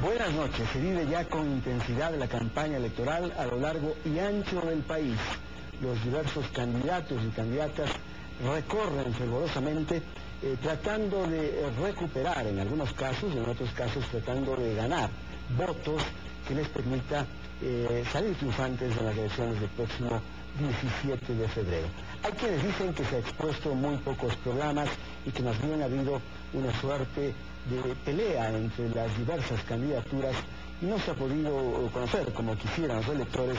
Buenas noches. Se vive ya con intensidad la campaña electoral a lo largo y ancho del país. Los diversos candidatos y candidatas recorren fervorosamente tratando de recuperar en algunos casos, en otros casos tratando de ganar votos que les permita salir triunfantes en las elecciones del próximo 17 de febrero. Hay quienes dicen que se ha expuesto muy pocos programas y que más bien ha habido una suerte de pelea entre las diversas candidaturas y no se ha podido conocer, como quisieran los electores,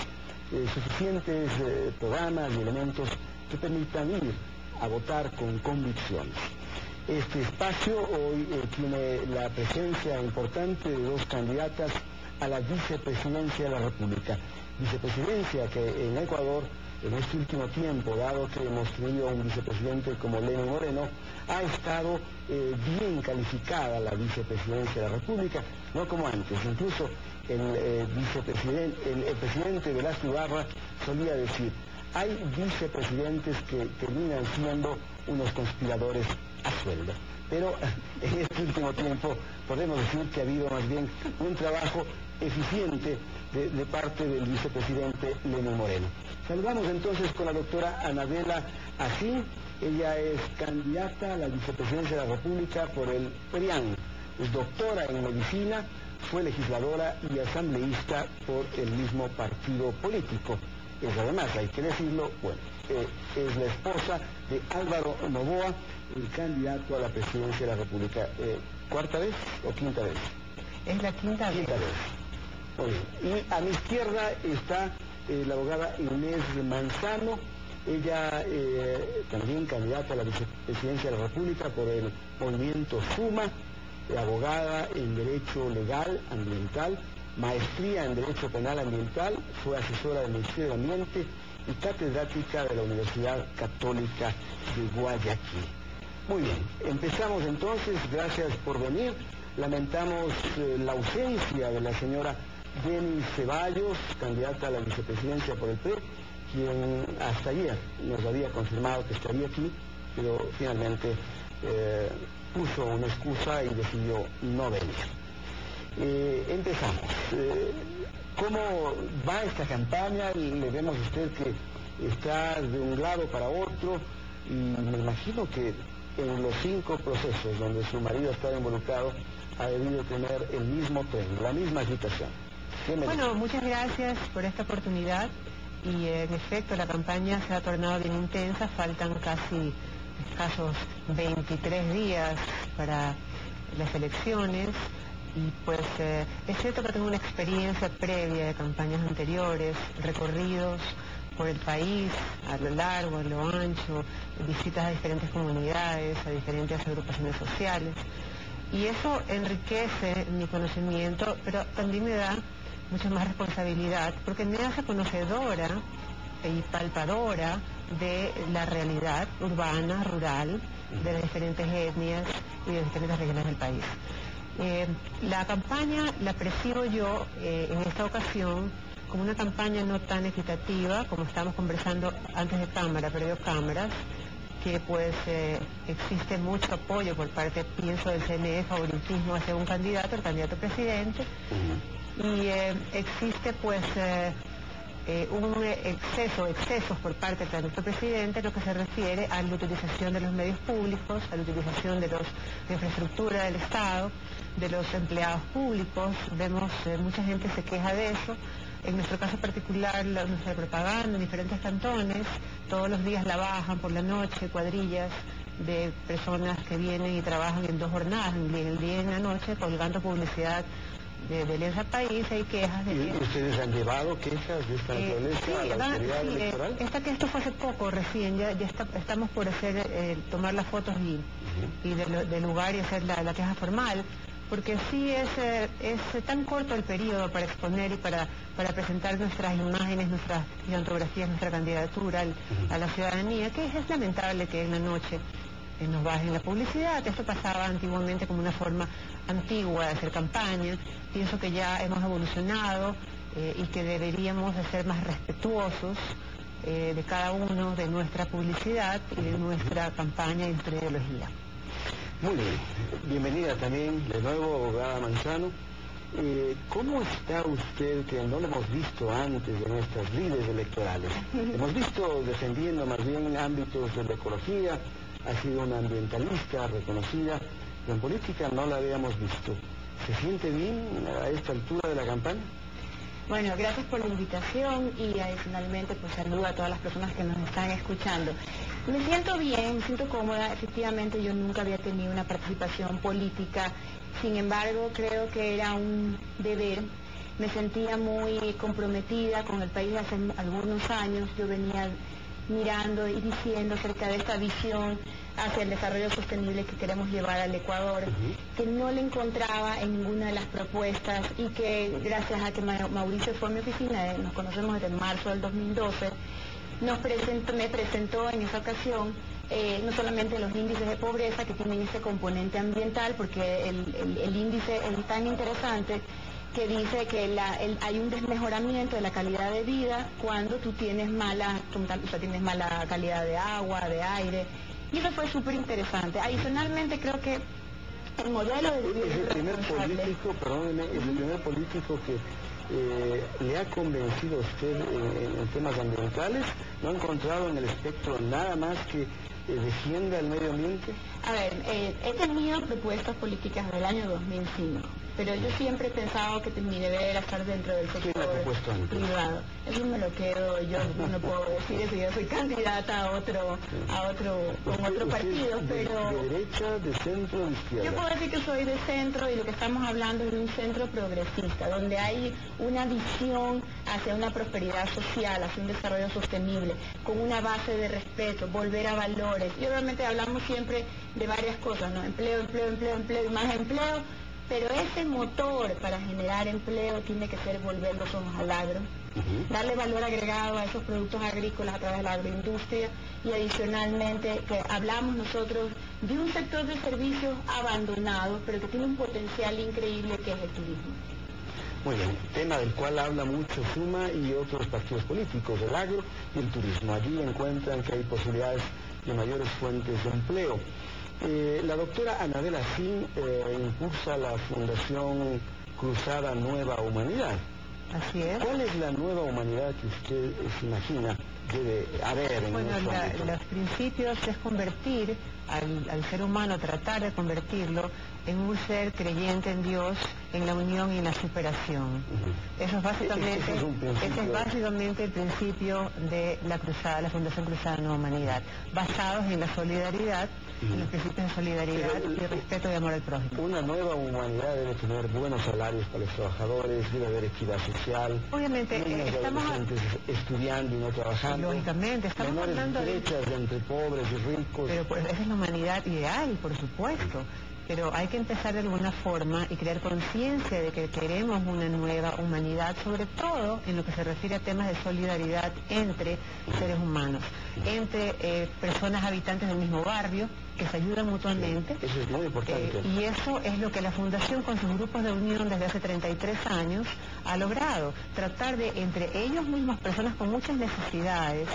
suficientes programas y elementos que permitan ir a votar con convicciones. Este espacio hoy tiene la presencia importante de dos candidatas a la vicepresidencia de la República. Vicepresidencia que en Ecuador, en este último tiempo, dado que hemos tenido un vicepresidente como Lenín Moreno, ha estado bien calificada la vicepresidencia de la República, no como antes. Incluso el presidente Velasco Ibarra solía decir, hay vicepresidentes que terminan siendo unos conspiradores a sueldo. Pero en este último tiempo podemos decir que ha habido más bien un trabajo eficiente de parte del vicepresidente Lenín Moreno. Saludamos entonces con la doctora Anabela Asín. Ella es candidata a la vicepresidencia de la República por el PRIAN. Es doctora en medicina, fue legisladora y asambleísta por el mismo partido político. Es además, hay que decirlo, bueno, es la esposa de Álvaro Noboa, el candidato a la presidencia de la República. ¿Cuarta vez o quinta vez? Es la quinta vez. Muy bien. Y a mi izquierda está la abogada Inés Manzano. Ella también candidata a la vicepresidencia de la República por el movimiento SUMA, abogada en Derecho Legal Ambiental, maestría en Derecho Penal Ambiental, fue asesora del Ministerio de Ambiente y catedrática de la Universidad Católica de Guayaquil. Muy bien, empezamos entonces, gracias por venir. Lamentamos la ausencia de la señora Denis Ceballos, candidata a la vicepresidencia por el PRE, quien hasta ayer nos había confirmado que estaría aquí, pero finalmente puso una excusa y decidió no venir. Empezamos. ¿Cómo va esta campaña? Le vemos a usted que está de un lado para otro y me imagino que en los 5 procesos donde su marido estaba involucrado ha debido tener el mismo tren, la misma agitación. Bueno, muchas gracias por esta oportunidad y en efecto la campaña se ha tornado bien intensa, faltan casi escasos 23 días para las elecciones y pues es cierto que tengo una experiencia previa de campañas anteriores, recorridos por el país, a lo largo, a lo ancho, visitas a diferentes comunidades, a diferentes agrupaciones sociales y eso enriquece mi conocimiento, pero también me da mucha más responsabilidad porque me hace conocedora y palpadora de la realidad urbana, rural, de las diferentes etnias y de las diferentes regiones del país. La campaña la percibo yo en esta ocasión como una campaña no tan equitativa, como estábamos conversando antes de cámara, previo cámaras, que pues existe mucho apoyo por parte, pienso, del CNE, favoritismo hacia un candidato, el candidato presidente, y existe pues excesos por parte del candidato presidente en lo que se refiere a la utilización de los medios públicos, a la utilización de la infraestructura del Estado, de los empleados públicos. Vemos mucha gente se queja de eso. En nuestro caso particular, nuestra propaganda en diferentes cantones, todos los días la bajan por la noche, cuadrillas de personas que vienen y trabajan en 2 jornadas, en el día y en la noche, colgando publicidad de Alianza País. Hay quejas de ¿Y ustedes han llevado quejas de esta naturaleza a la autoridad electoral? Esto fue hace poco, recién, ya estamos por tomar las fotos y del lugar y hacer la queja formal, porque sí es tan corto el periodo para exponer y para presentar nuestras imágenes, nuestras fotografías, nuestra candidatura a la ciudadanía, que es lamentable que en la noche nos bajen la publicidad. Esto pasaba antiguamente como una forma antigua de hacer campaña. Pienso que ya hemos evolucionado y que deberíamos de ser más respetuosos de cada uno, de nuestra publicidad y de nuestra campaña y nuestra ideología. Muy bien, bienvenida también de nuevo, abogada Manzano. ¿Cómo está usted, que no lo hemos visto antes en estas lides electorales? Hemos visto defendiendo más bien ámbitos de la ecología, ha sido una ambientalista reconocida, pero en política no la habíamos visto. ¿Se siente bien a esta altura de la campaña? Bueno, gracias por la invitación y adicionalmente pues saludo a todas las personas que nos están escuchando. Me siento bien, me siento cómoda, efectivamente yo nunca había tenido una participación política, sin embargo creo que era un deber, me sentía muy comprometida con el país hace algunos años, yo venía mirando y diciendo acerca de esta visión hacia el desarrollo sostenible que queremos llevar al Ecuador, que no le encontraba en ninguna de las propuestas y que gracias a que Mauricio fue a mi oficina, nos conocemos desde marzo del 2012, me presentó en esa ocasión no solamente los índices de pobreza que tienen ese componente ambiental, porque el índice es tan interesante que dice que hay un desmejoramiento de la calidad de vida cuando tú tienes mala calidad de agua, de aire, y eso fue súper interesante. Adicionalmente creo que el modelo de vida... Es el primer político, perdóneme, es el primer político que le ha convencido a usted en temas ambientales. ¿No ha encontrado en el espectro nada más que defienda el medio ambiente? A ver, he tenido propuestas políticas del año 2005, pero yo siempre he pensado que mi deber era estar dentro del sector privado. Eso me lo quedo, yo no puedo decir eso, yo soy candidata con otro partido, pero... ¿De derecha, de centro, de izquierda? Yo puedo decir que soy de centro y lo que estamos hablando es de un centro progresista, donde hay una visión hacia una prosperidad social, hacia un desarrollo sostenible, con una base de respeto, volver a valores. Y obviamente hablamos siempre de varias cosas, ¿no? Empleo, empleo, empleo, empleo y más empleo, pero ese motor para generar empleo tiene que ser volver los ojos al agro, darle valor agregado a esos productos agrícolas a través de la agroindustria y adicionalmente que hablamos nosotros de un sector de servicios abandonado, pero que tiene un potencial increíble que es el turismo. Muy bien, tema del cual habla mucho Suma y otros partidos políticos, el agro y el turismo. Allí encuentran que hay posibilidades de mayores fuentes de empleo. La doctora Anabel Asín impulsa la Fundación Cruzada Nueva Humanidad. Así es. ¿Cuál es la nueva humanidad que usted se imagina debe haber en Bueno, ámbito? los principios es convertir al ser humano, tratar de convertirlo en un ser creyente en Dios, en la unión y en la superación. Eso es básicamente, ese es básicamente el principio de la Fundación Cruzada Nueva Humanidad, basados en la solidaridad, en los principios de solidaridad y respeto y amor al prójimo. Una nueva humanidad debe tener buenos salarios para los trabajadores, debe haber equidad social. Obviamente, estamos estudiando y no trabajando. Lógicamente, estamos hablando de brechas entre pobres y ricos. Pero pues esa es la humanidad ideal, por supuesto. Pero hay que empezar de alguna forma y crear conciencia de que queremos una nueva humanidad, sobre todo en lo que se refiere a temas de solidaridad entre seres humanos, entre personas habitantes del mismo barrio, que se ayudan mutuamente. Eso es muy importante. Y eso es lo que la Fundación con sus grupos de unión desde hace 33 años ha logrado, tratar de entre ellos mismos, personas con muchas necesidades,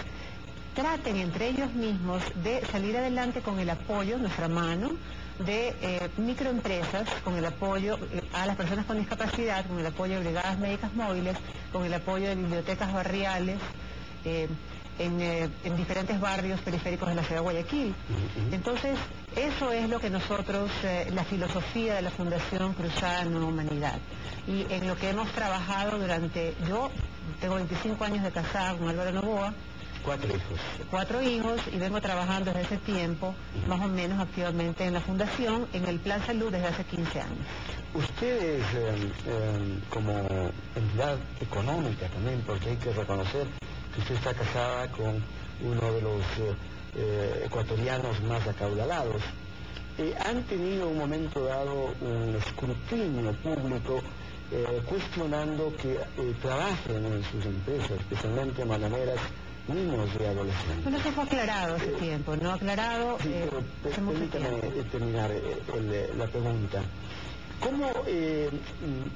traten entre ellos mismos de salir adelante con el apoyo, nuestra mano, de microempresas, con el apoyo a las personas con discapacidad, con el apoyo de brigadas médicas móviles, con el apoyo de bibliotecas barriales, en diferentes barrios periféricos de la ciudad de Guayaquil. Entonces, eso es lo que nosotros, la filosofía de la Fundación Cruzada Nueva Humanidad. Y en lo que hemos trabajado yo tengo 25 años de casada con Álvaro Novoa, 4 hijos. 4 hijos y vengo trabajando desde ese tiempo, más o menos activamente en la Fundación, en el Plan Salud desde hace 15 años. Ustedes, como entidad económica también, porque hay que reconocer que usted está casada con uno de los ecuatorianos más acaudalados, han tenido un momento dado un escrutinio público cuestionando que trabajen en sus empresas, especialmente bananeras, niños y adolescentes. Bueno, eso fue aclarado hace tiempo, ¿no? Aclarado sí, hace mucho tiempo. Permítame terminar la pregunta. ¿Cómo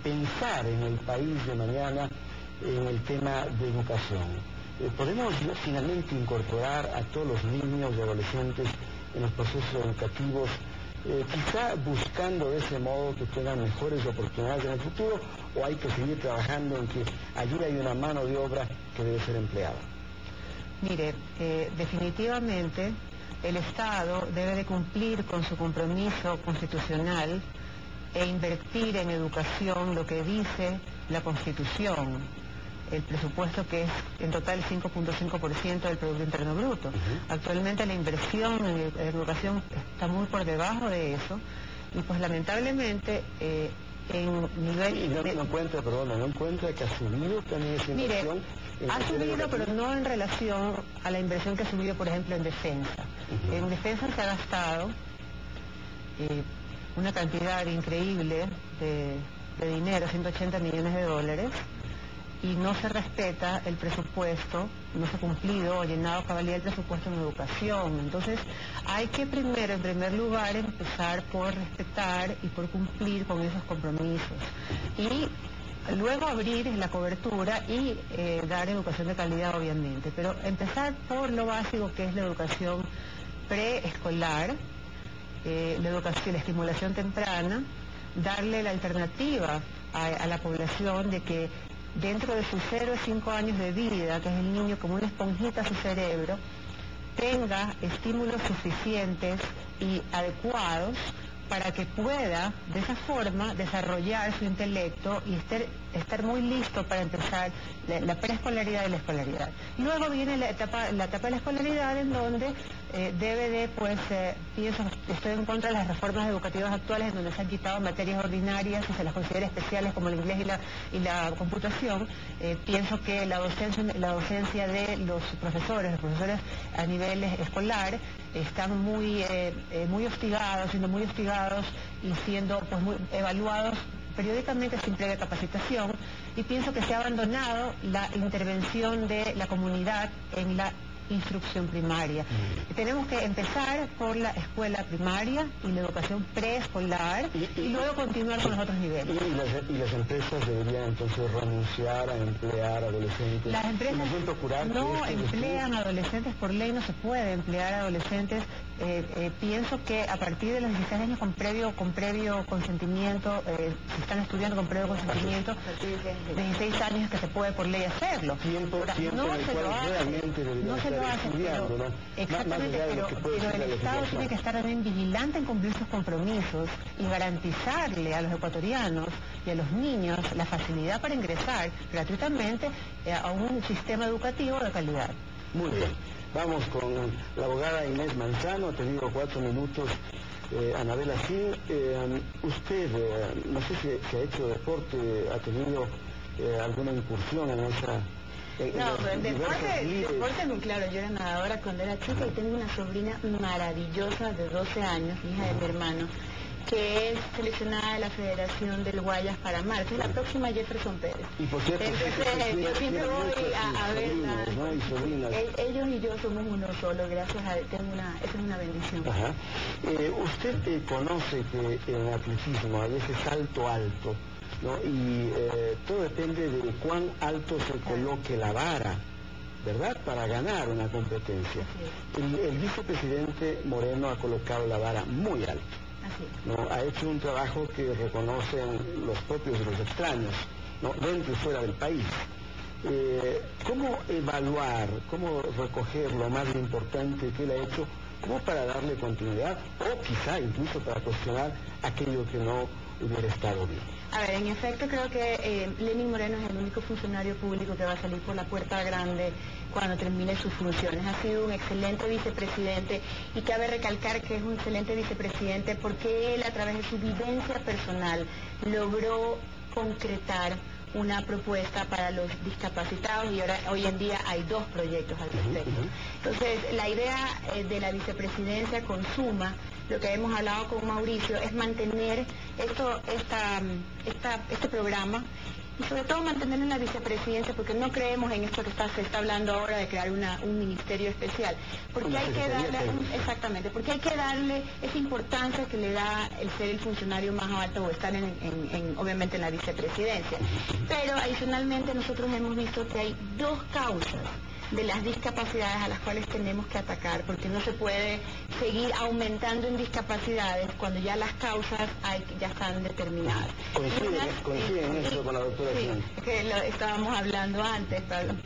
pensar en el país de mañana en el tema de educación? ¿Podemos finalmente incorporar a todos los niños y adolescentes en los procesos educativos quizá buscando de ese modo que tengan mejores oportunidades en el futuro, o hay que seguir trabajando en que allí hay una mano de obra que debe ser empleada? Mire, definitivamente el Estado debe de cumplir con su compromiso constitucional e invertir en educación lo que dice la Constitución, el presupuesto que es en total 5.5% del Producto Interno Bruto. Actualmente la inversión en educación está muy por debajo de eso y pues lamentablemente en nivel... Y no encuentra que ha subido también esa inversión. Mire, ha subido, pero no en relación a la inversión que ha subido, por ejemplo, en defensa. En defensa se ha gastado una cantidad increíble de dinero, 180 millones de dólares, y no se respeta el presupuesto, no se ha cumplido o llenado a cabalidad el presupuesto en educación. Entonces hay que primero, en primer lugar, empezar por respetar y por cumplir con esos compromisos y luego abrir la cobertura y dar educación de calidad, obviamente, pero empezar por lo básico, que es la educación preescolar, la educación, la estimulación temprana, darle la alternativa a la población de que dentro de sus 0 a 5 años de vida, que es el niño como una esponjita a su cerebro, tenga estímulos suficientes y adecuados para que pueda de esa forma desarrollar su intelecto y estar muy listo para empezar la preescolaridad y la escolaridad. Luego viene la etapa de la escolaridad, en donde debe de, pues, estoy en contra de las reformas educativas actuales en donde se han quitado materias ordinarias y se las considera especiales como el inglés y la computación. Pienso que la docencia de los profesores a nivel escolar están muy hostigados, siendo muy hostigados y siendo pues muy evaluados periódicamente sin previa capacitación, y pienso que se ha abandonado la intervención de la comunidad en la instrucción primaria. Tenemos que empezar por la escuela primaria y la educación preescolar y luego continuar con los otros niveles. ¿Y las empresas deberían entonces renunciar a emplear adolescentes? Las empresas no emplean adolescentes por ley, no se puede emplear adolescentes. Pienso que a partir de los 16 años con previo consentimiento, si están estudiando con previo consentimiento, de 16 años que se puede por ley hacerlo. No se lo hace, exactamente, pero el Estado tiene que estar también vigilante en cumplir sus compromisos y garantizarle a los ecuatorianos y a los niños la facilidad para ingresar gratuitamente a un sistema educativo de calidad. Muy bien. Vamos con la abogada Inés Manzano, ha tenido 4 minutos. Anabela, sí, usted, no sé si ha hecho deporte, ha tenido alguna incursión en esa... No, pero deporte muy claro. Yo era nadadora cuando era chica y tengo una sobrina maravillosa de 12 años, hija de mi hermano, que es seleccionada de la Federación del Guayas para mar, que es la próxima Jefferson Pérez. Y por cierto, yo siempre voy a verla. ¿No? Ellos y yo somos uno solo, gracias a esa es una bendición. Ajá. Usted conoce que en atletismo a veces salto alto, ¿no? Y todo depende de cuán alto se coloque la vara, ¿verdad?, para ganar una competencia. El vicepresidente Moreno ha colocado la vara muy alto, ¿no? Ha hecho un trabajo que reconocen los propios y los extraños, ¿no?, dentro y fuera del país. ¿Cómo evaluar, cómo recoger lo más importante que él ha hecho, como para darle continuidad o quizá incluso para cuestionar aquello que no hubiera estado bien? A ver, en efecto creo que Lenín Moreno es el único funcionario público que va a salir por la puerta grande cuando termine sus funciones. Ha sido un excelente vicepresidente y cabe recalcar que es un excelente vicepresidente porque él, a través de su vivencia personal, logró concretar una propuesta para los discapacitados y hoy en día hay 2 proyectos al respecto. Entonces, la idea de la vicepresidencia con Suma, lo que hemos hablado con Mauricio, es mantener este programa y sobre todo mantenerlo en la vicepresidencia, porque no creemos en esto que se está hablando ahora de crear un ministerio especial, porque hay que darle, exactamente, porque hay que darle esa importancia que le da el ser el funcionario más alto o estar obviamente en la vicepresidencia. Pero adicionalmente nosotros hemos visto que hay dos causas de las discapacidades a las cuales tenemos que atacar, porque no se puede seguir aumentando en discapacidades cuando ya las causas ya están determinadas. ¿Coinciden en eso con la doctora? Sí, es que lo estábamos hablando antes, para los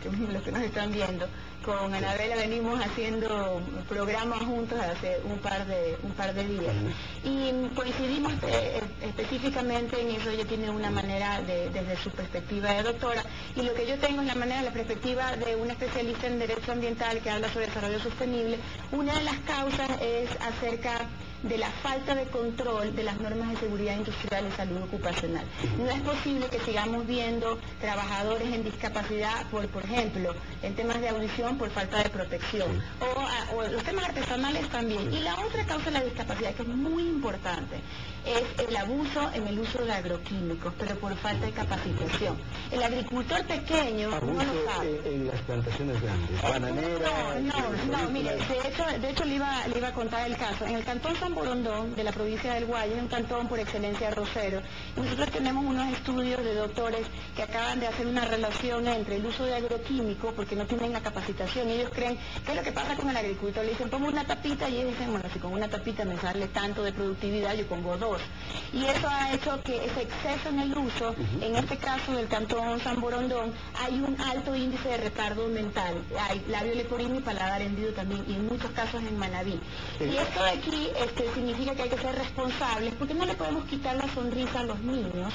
que nos están viendo. Con Anabela venimos haciendo programas juntos hace un par de días. Y coincidimos específicamente en eso. Ella tiene una manera desde su perspectiva de doctora, y lo que yo tengo es la perspectiva de una especialista en Derecho Ambiental que habla sobre desarrollo sostenible. Una de las causas es acerca de la falta de control de las normas de seguridad industrial y salud ocupacional. No es posible que sigamos viendo trabajadores en discapacidad por ejemplo, en temas de audición por falta de protección, o los temas artesanales también. Y la otra causa de la discapacidad, que es muy importante, es el abuso en el uso de agroquímicos, pero por falta de capacitación. El agricultor pequeño no lo sabe. En las plantaciones grandes, bananeras... No, mire, de hecho le iba a contar el caso. En el cantón San Borondón, de la provincia del Guayas, es un cantón por excelencia arrocero. Y nosotros tenemos unos estudios de doctores que acaban de hacer una relación entre el uso de agroquímicos, porque no tienen la capacitación. Ellos creen, ¿qué es lo que pasa con el agricultor? Le dicen, pongo una tapita, y ellos dicen, bueno, si con una tapita me sale tanto de productividad, yo pongo 2. Y eso ha hecho que ese exceso en el uso, en este caso del cantón San Borondón, hay un alto índice de retardo mental. Hay labio leporino y paladar hendido también, y en muchos casos en Manabí. Y esto de aquí significa que hay que ser responsables, porque no le podemos quitar la sonrisa a los niños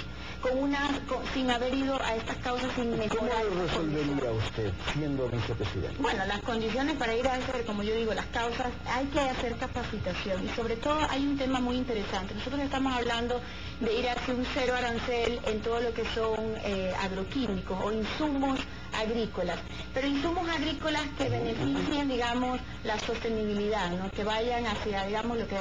sin haber ido a estas causas sin mejorar. ¿Cómo lo resolvería usted siendo vicepresidente? Bueno, las condiciones para ir a hacer, como yo digo, las causas, hay que hacer capacitación, y sobre todo hay un tema muy interesante. Nosotros estamos hablando de ir hacia un cero arancel en todo lo que son agroquímicos o insumos agrícolas, pero insumos agrícolas que beneficien, digamos, la sostenibilidad, ¿no? Que vayan hacia, digamos, lo que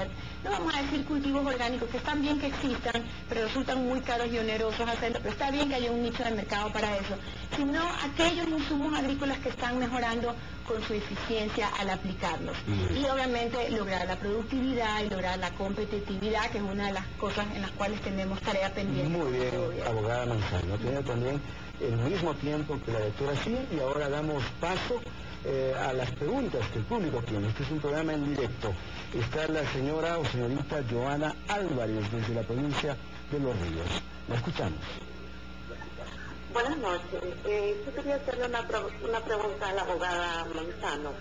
no vamos a decir cultivos orgánicos, que están bien que existan, pero resultan muy caros y onerosos hacerlo, pero está bien que haya un nicho de mercado para eso, sino aquellos insumos agrícolas que están mejorando con su eficiencia al aplicarlos. Y obviamente lograr la productividad y lograr la competitividad, que es una de las cosas en las cuales tenemos tarea pendiente. Muy bien, abogada Manzano. Tiene también el mismo tiempo que la doctora sí, y ahora damos paso a las preguntas que el público tiene. Este es un programa en directo. Está la señora o señorita Joana Álvarez, desde la provincia de Los Ríos. La escuchamos. Buenas noches. Yo quería hacerle una pregunta a la abogada Manzano.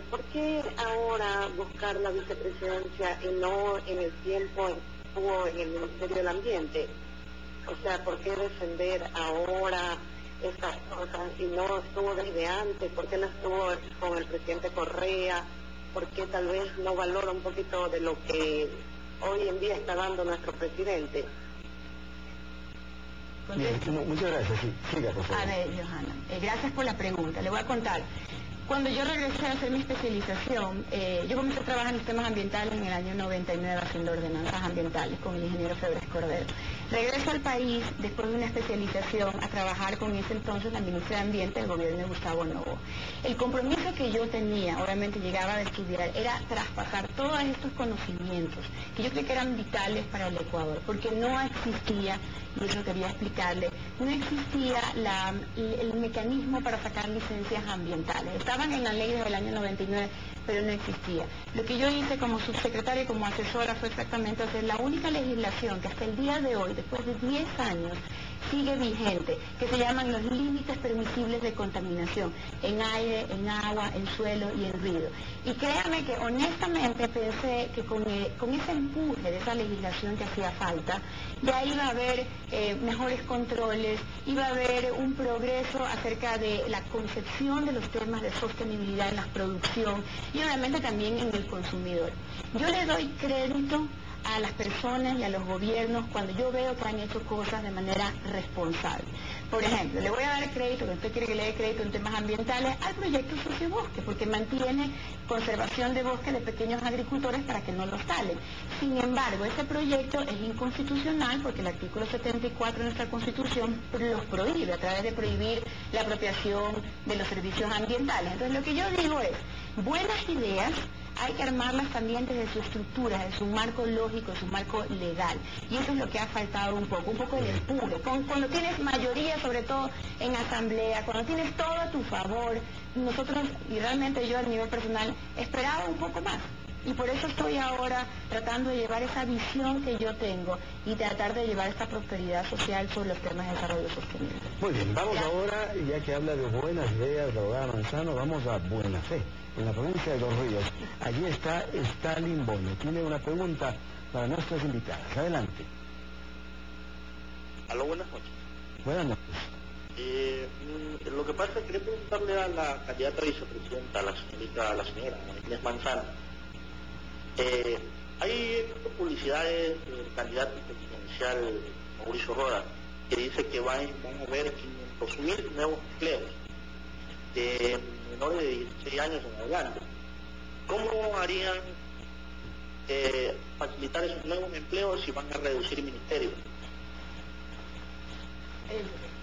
¿Por qué ahora buscar la vicepresidencia y no en el tiempo estuvo en el Ministerio del Ambiente? O sea, ¿por qué defender ahora estas cosas y no estuvo desde antes? ¿Por qué no estuvo con el presidente Correa? ¿Por qué tal vez no valora un poquito de lo que hoy en día está dando nuestro presidente? Bien, muchas gracias. Sí, siga, por favor. A ver, Johanna, gracias por la pregunta. Le voy a contar. Cuando yo regresé a hacer mi especialización, yo comencé a trabajar en los temas ambientales en el año 99 haciendo ordenanzas ambientales con el ingeniero Febres Cordero. Regreso al país después de una especialización a trabajar con ese entonces la ministra de Ambiente del gobierno de Gustavo Noboa. El compromiso que yo tenía, obviamente llegaba de estudiar, era traspasar todos estos conocimientos que yo creía que eran vitales para el Ecuador, porque no existía, y eso quería explicarle, no existía el mecanismo para sacar licencias ambientales. Estaban en la ley desde el año 99, pero no existía. Lo que yo hice como subsecretaria y como asesora fue exactamente hacer la única legislación que hasta el día de hoy, después de 10 años, sigue vigente, que se llaman los límites permisibles de contaminación en aire, en agua, en suelo y en ruido. Y créame que honestamente pensé que con ese empuje de esa legislación que hacía falta, ya iba a haber mejores controles, iba a haber un progreso acerca de la concepción de los temas de sostenibilidad en la producción y obviamente también en el consumidor. Yo le doy crédito a las personas y a los gobiernos cuando yo veo que han hecho cosas de manera responsable. Por ejemplo, le voy a dar crédito, que usted quiere que le dé crédito en temas ambientales, al proyecto Sociobosque, porque mantiene conservación de bosque de pequeños agricultores para que no los talen. Sin embargo, este proyecto es inconstitucional porque el artículo 74 de nuestra Constitución los prohíbe, a través de prohibir la apropiación de los servicios ambientales. Entonces, lo que yo digo es, buenas ideas hay que armarlas también desde su estructura, desde su marco lógico, su marco legal. Y eso es lo que ha faltado un poco el empuje. Cuando tienes mayoría, sobre todo en asamblea, cuando tienes todo a tu favor, nosotros, y realmente yo a nivel personal, esperaba un poco más. Y por eso estoy ahora tratando de llevar esa visión que yo tengo y tratar de llevar esta prosperidad social sobre los temas de desarrollo sostenible. Muy bien, vamos ahora, ya que habla de buenas ideas, la abogada Manzano, vamos a Buena Fe, en la provincia de Los Ríos. Allí está Stalin Bono. Tiene una pregunta para nuestras invitadas. Adelante. Aló, buenas noches. Buenas noches. Lo que pasa es que quería preguntarle a la candidata vicepresidenta, a la señora Inés Manzano. Hay publicidades del candidato presidencial Mauricio Rodas que dice que van a haber 500.000 nuevos empleos de menores de 16 años en adelante. ¿Cómo harían facilitar esos nuevos empleos si van a reducir ministerios?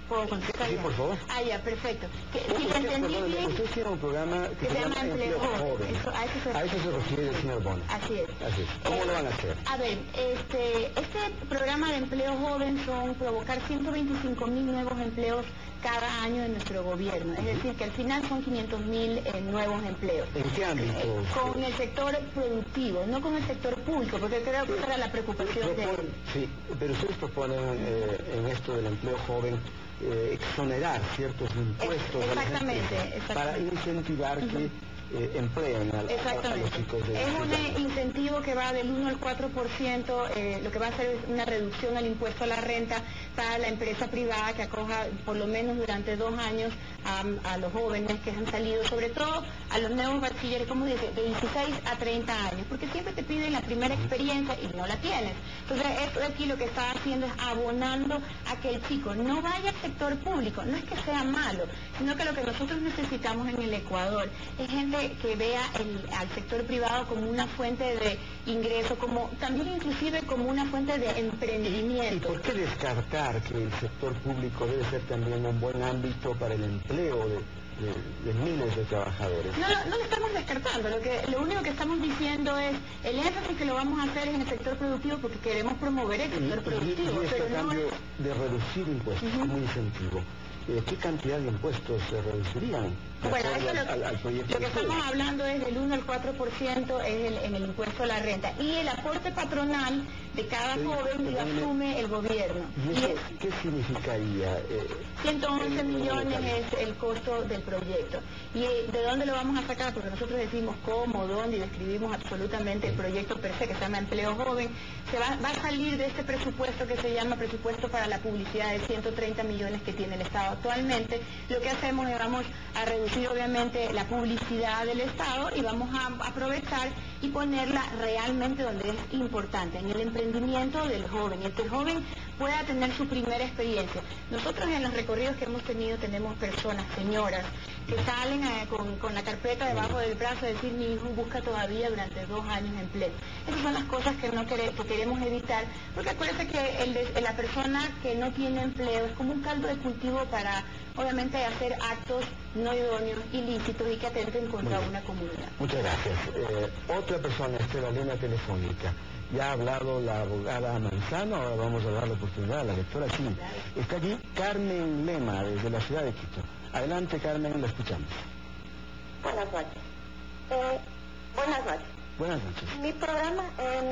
¿Puedo contestar? Sí, por favor. Ah, ya, perfecto. Si entendí bien, usted tiene un programa que se llama Empleo Joven. A eso se refiere el señor Bono. Así es. Así es. ¿Cómo lo van a hacer? A ver, este programa de empleo joven son provocar 125.000 nuevos empleos cada año en nuestro gobierno. Es decir, que al final son 500.000 nuevos empleos. ¿En qué ámbito? Con el sector productivo, no con el sector público, porque creo que esa era la preocupación de... Sí, pero ustedes proponen en esto del empleo joven exonerar ciertos impuestos a la gente para incentivar que empleen a los chicos de... Es un incentivo que va del 1 al 4%, lo que va a hacer es una reducción al impuesto a la renta para la empresa privada que acoja por lo menos durante 2 años a los jóvenes que han salido, sobre todo a los nuevos bachilleres, como dice, de 16 a 30 años, porque siempre te piden la primera experiencia y no la tienes. Entonces, esto de aquí lo que está haciendo es abonando a que el chico no vaya al sector público. No es que sea malo, sino que lo que nosotros necesitamos en el Ecuador es gente que vea al sector privado como una fuente de ingreso, como también inclusive como una fuente de emprendimiento. ¿Y por qué descartar que el sector público debe ser también un buen ámbito para el empleo de miles de trabajadores? No lo estamos descartando, lo único que estamos diciendo es el énfasis que lo vamos a hacer en el sector productivo porque queremos promover el sector productivo. Y este cambio de reducir impuestos como incentivo, ¿qué cantidad de impuestos se reducirían? Bueno, eso lo que estamos hablando es del 1 al 4% en el impuesto a la renta y el aporte patronal de cada joven lo asume el gobierno. ¿Y eso qué significaría? 111 millones es el costo del proyecto. ¿Y de dónde lo vamos a sacar? Porque nosotros decimos cómo, dónde y describimos absolutamente el proyecto per se que se llama Empleo Joven. Va a salir de este presupuesto que se llama presupuesto para la publicidad de 130 millones que tiene el Estado actualmente. Lo que hacemos es vamos a reducir obviamente la publicidad del Estado y vamos a aprovechar y ponerla realmente donde es importante, en el emprendimiento del joven, y que el joven pueda tener su primera experiencia. Nosotros en los recorridos que hemos tenido tenemos personas, señoras, que salen con la carpeta debajo del brazo a decir mi hijo busca todavía durante 2 años empleo. Esas son las cosas que queremos evitar, porque acuérdense que la persona que no tiene empleo es como un caldo de cultivo para obviamente hacer actos no idóneos, ilícitos y que atenten contra una comunidad. Muchas gracias. Otra persona está en la línea telefónica. Ya ha hablado la abogada Manzano, ahora vamos a dar la oportunidad a la lectora Chin. Está aquí Carmen Lema, desde la ciudad de Quito. Adelante, Carmen, la escuchamos. Buenas noches. Buenas noches. Buenas noches. Mi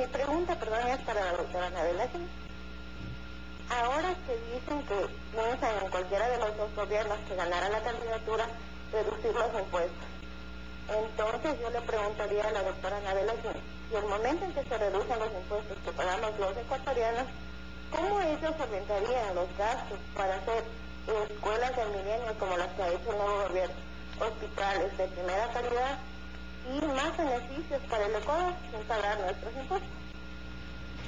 pregunta, es para la doctora Anabela. Ahora que dicen que piensan en cualquiera de los 2 gobiernos que ganara la candidatura, reducir los impuestos. Entonces yo le preguntaría a la doctora Anabela si el momento en que se reducen los impuestos que pagamos los ecuatorianos, ¿cómo ellos orientarían los gastos para hacer escuelas del milenio como las que ha hecho el nuevo gobierno, hospitales de primera calidad y más beneficios para el Ecuador sin pagar nuestros impuestos?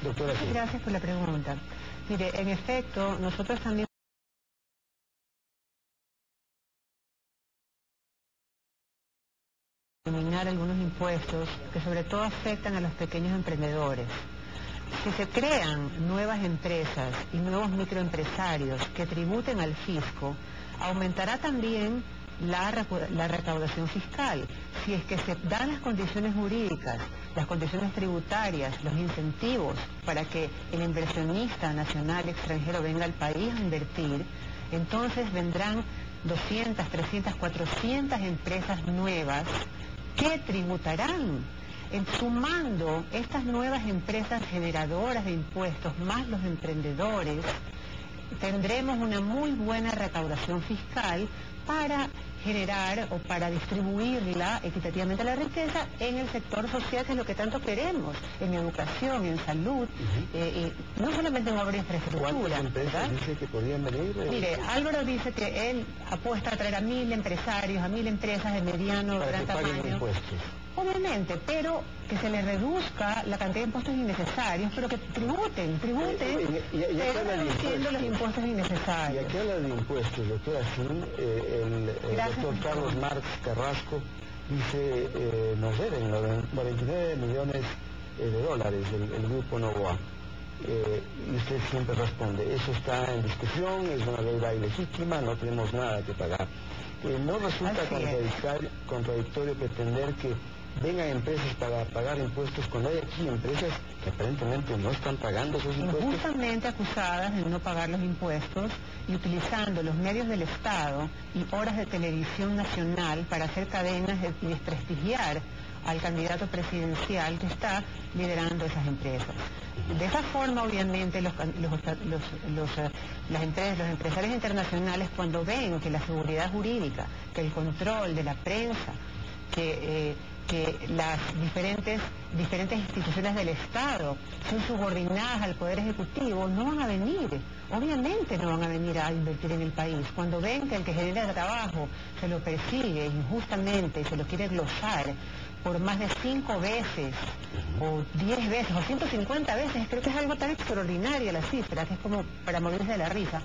Doctora, Muchas gracias por la pregunta. Mire, en efecto, nosotros también eliminar algunos impuestos que sobre todo afectan a los pequeños emprendedores. Si se crean nuevas empresas y nuevos microempresarios que tributen al fisco, aumentará también la recaudación fiscal. Si es que se dan las condiciones jurídicas, las condiciones tributarias, los incentivos para que el inversionista nacional extranjero venga al país a invertir, entonces vendrán 200, 300, 400 empresas nuevas que tributarán. Sumando estas nuevas empresas generadoras de impuestos más los emprendedores, tendremos una muy buena recaudación fiscal para generar o para distribuirla equitativamente la riqueza en el sector social, que es lo que tanto queremos, en educación, en salud, no solamente en obra de infraestructura. ¿Cuántas empresas dice que podrían venir? Mire, Álvaro dice que él apuesta a traer a 1000 empresarios, a 1000 empresas de mediano o gran tamaño. Impuestos. Obviamente, pero que se le reduzca la cantidad de impuestos innecesarios, pero que tributen, pero reduciendo los impuestos innecesarios. Y aquí habla de impuestos, doctora Sin, el doctor Carlos Marx Carrasco dice, nos deben 99 millones de dólares el grupo Novoa. Y usted siempre responde, eso está en discusión, es una deuda ilegítima, no tenemos nada que pagar. ¿No resulta contradictorio pretender que vengan empresas para pagar impuestos cuando hay aquí empresas que aparentemente no están pagando esos impuestos? Injustamente acusadas de no pagar los impuestos y utilizando los medios del Estado y horas de televisión nacional para hacer cadenas y desprestigiar al candidato presidencial que está liderando esas empresas. De esa forma, obviamente, los empresarios internacionales, cuando ven que la seguridad jurídica, que el control de la prensa, que las diferentes instituciones del Estado son subordinadas al Poder Ejecutivo, no van a venir, obviamente no van a venir a invertir en el país. Cuando ven que el que genera trabajo se lo persigue injustamente y se lo quiere glosar por más de 5 veces, o 10 veces, o 150 veces, creo que es algo tan extraordinario la cifra, que es como para morirse de la risa.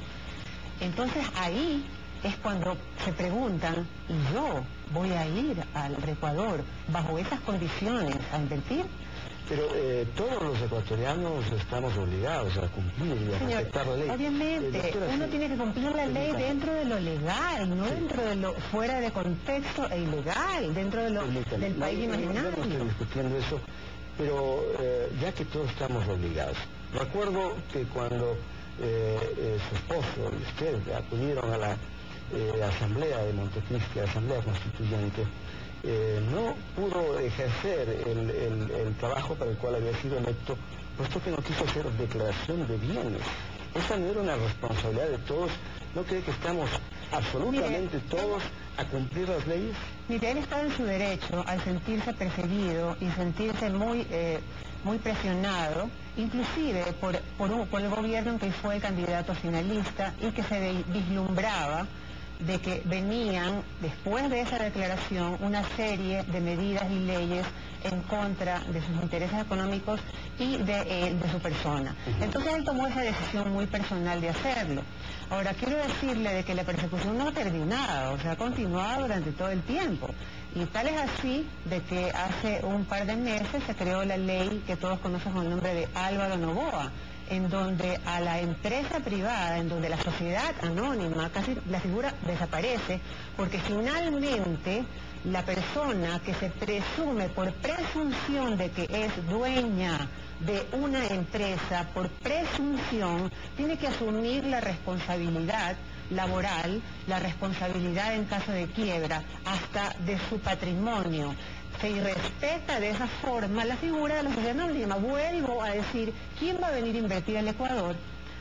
Entonces ahí es cuando se preguntan, ¿y yo voy a ir al Ecuador bajo esas condiciones a invertir? Pero todos los ecuatorianos estamos obligados a cumplir y a respetar la ley. Obviamente, uno tiene que cumplir la ley dentro de lo legal, no dentro de lo fuera de contexto e ilegal, dentro de del país imaginario. Yo no estoy discutiendo eso, pero ya que todos estamos obligados. Recuerdo que cuando su esposo y usted acudieron a la Asamblea de Montecristi, Asamblea Constituyente, no pudo ejercer el trabajo para el cual había sido electo, puesto que no quiso hacer declaración de bienes. Esa no era una responsabilidad de todos. ¿No cree que estamos absolutamente todos a cumplir las leyes? Mire, él estaba en su derecho al sentirse perseguido y sentirse muy presionado, inclusive por el gobierno en que fue el candidato finalista, y que se vislumbraba de que venían, después de esa declaración, una serie de medidas y leyes en contra de sus intereses económicos y de su persona. Entonces él tomó esa decisión muy personal de hacerlo. Ahora, quiero decirle de que la persecución no ha terminado, o sea, ha continuado durante todo el tiempo. Y tal es así de que hace un par de meses se creó la ley que todos conocen con el nombre de Álvaro Novoa, en donde a la empresa privada, en donde la sociedad anónima, casi la figura desaparece, porque finalmente la persona que se presume por presunción de que es dueña de una empresa, por presunción, tiene que asumir la responsabilidad laboral, la responsabilidad en caso de quiebra, hasta de su patrimonio. Se irrespeta de esa forma la figura de la sociedad anónima. Vuelvo a decir, ¿quién va a venir a invertir al Ecuador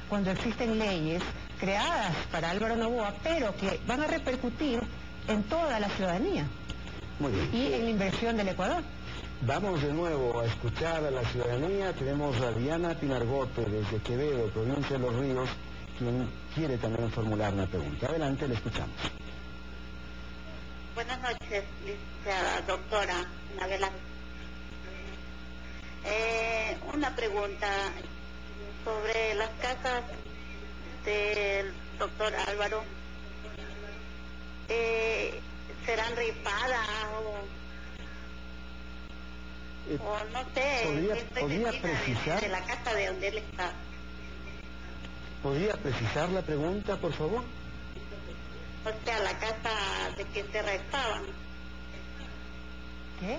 cuando existen leyes creadas para Álvaro Novoa, pero que van a repercutir en toda la ciudadanía? Muy bien. Y en la inversión del Ecuador. Vamos de nuevo a escuchar a la ciudadanía. Tenemos a Diana Pinargote desde Quevedo, provincia de Los Ríos, quien quiere también formular una pregunta. Adelante, le escuchamos. Buenas noches, licenciada doctora Anabela. una pregunta sobre las casas del doctor Álvaro. ¿Serán rifadas o no sé? ¿Podría precisar? De la casa de donde él está. ¿Podría precisar la pregunta, por favor? O sea, la casa de que se rifaban. ¿Qué?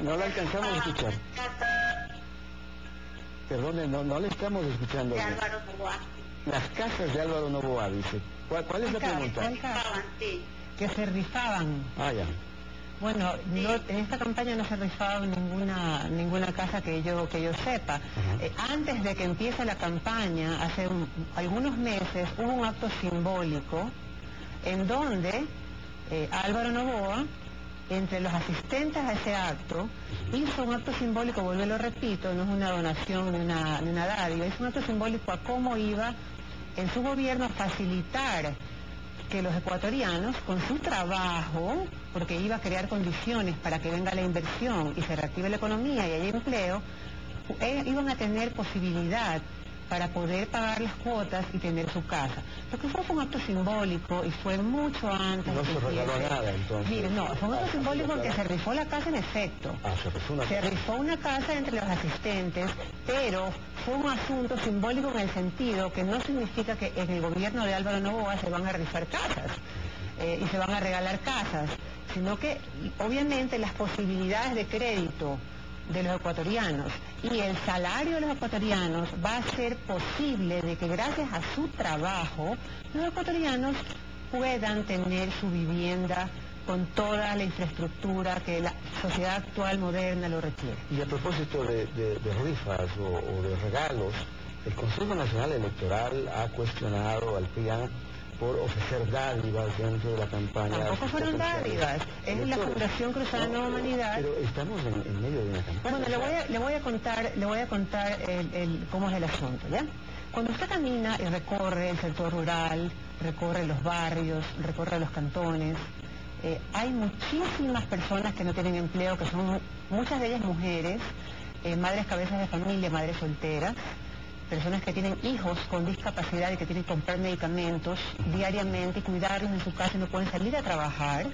No la alcanzamos a escuchar. Perdone, no le estamos escuchando. De Álvaro Novoa. Las casas de Álvaro Novoa, dice. ¿Cuál es la pregunta? Sí. Que se rifaban. Ah, ya. Bueno, no, en esta campaña no se rifaba ninguna casa que yo sepa. Antes de que empiece la campaña, hace algunos meses, hubo un acto simbólico en donde Álvaro Novoa, entre los asistentes a ese acto, hizo un acto simbólico, vuelvo y lo repito, no es una donación ni una dádiva, hizo un acto simbólico a cómo iba en su gobierno a facilitar que los ecuatorianos, con su trabajo, porque iba a crear condiciones para que venga la inversión y se reactive la economía y haya empleo, iban a tener posibilidad para poder pagar las cuotas y tener su casa. Lo que fue un acto simbólico y fue mucho antes. No se regaló nada, entonces. Mire, no, fue un acto simbólico en que se rifó la casa en efecto. Se rifó una casa entre los asistentes, pero fue un asunto simbólico en el sentido que no significa que en el gobierno de Álvaro Novoa se van a rifar casas y se van a regalar casas, sino que obviamente las posibilidades de crédito de los ecuatorianos y el salario de los ecuatorianos va a ser posible de que gracias a su trabajo los ecuatorianos puedan tener su vivienda con toda la infraestructura que la sociedad actual moderna lo requiere. Y a propósito de rifas o de regalos, el Consejo Nacional Electoral ha cuestionado al PRIAN por ofrecer dádivas dentro de la campaña. Tampoco fueron dádivas, es la Fundación Cruzada Nueva Humanidad. Pero estamos en medio de una campaña. Bueno, le voy a contar cómo es el asunto, ¿ya? Cuando usted camina y recorre el sector rural, recorre los barrios, recorre los cantones, hay muchísimas personas que no tienen empleo, que son muchas de ellas mujeres, madres cabezas de familia, madres solteras, personas que tienen hijos con discapacidad y que tienen que comprar medicamentos diariamente y cuidarlos en su casa y no pueden salir a trabajar.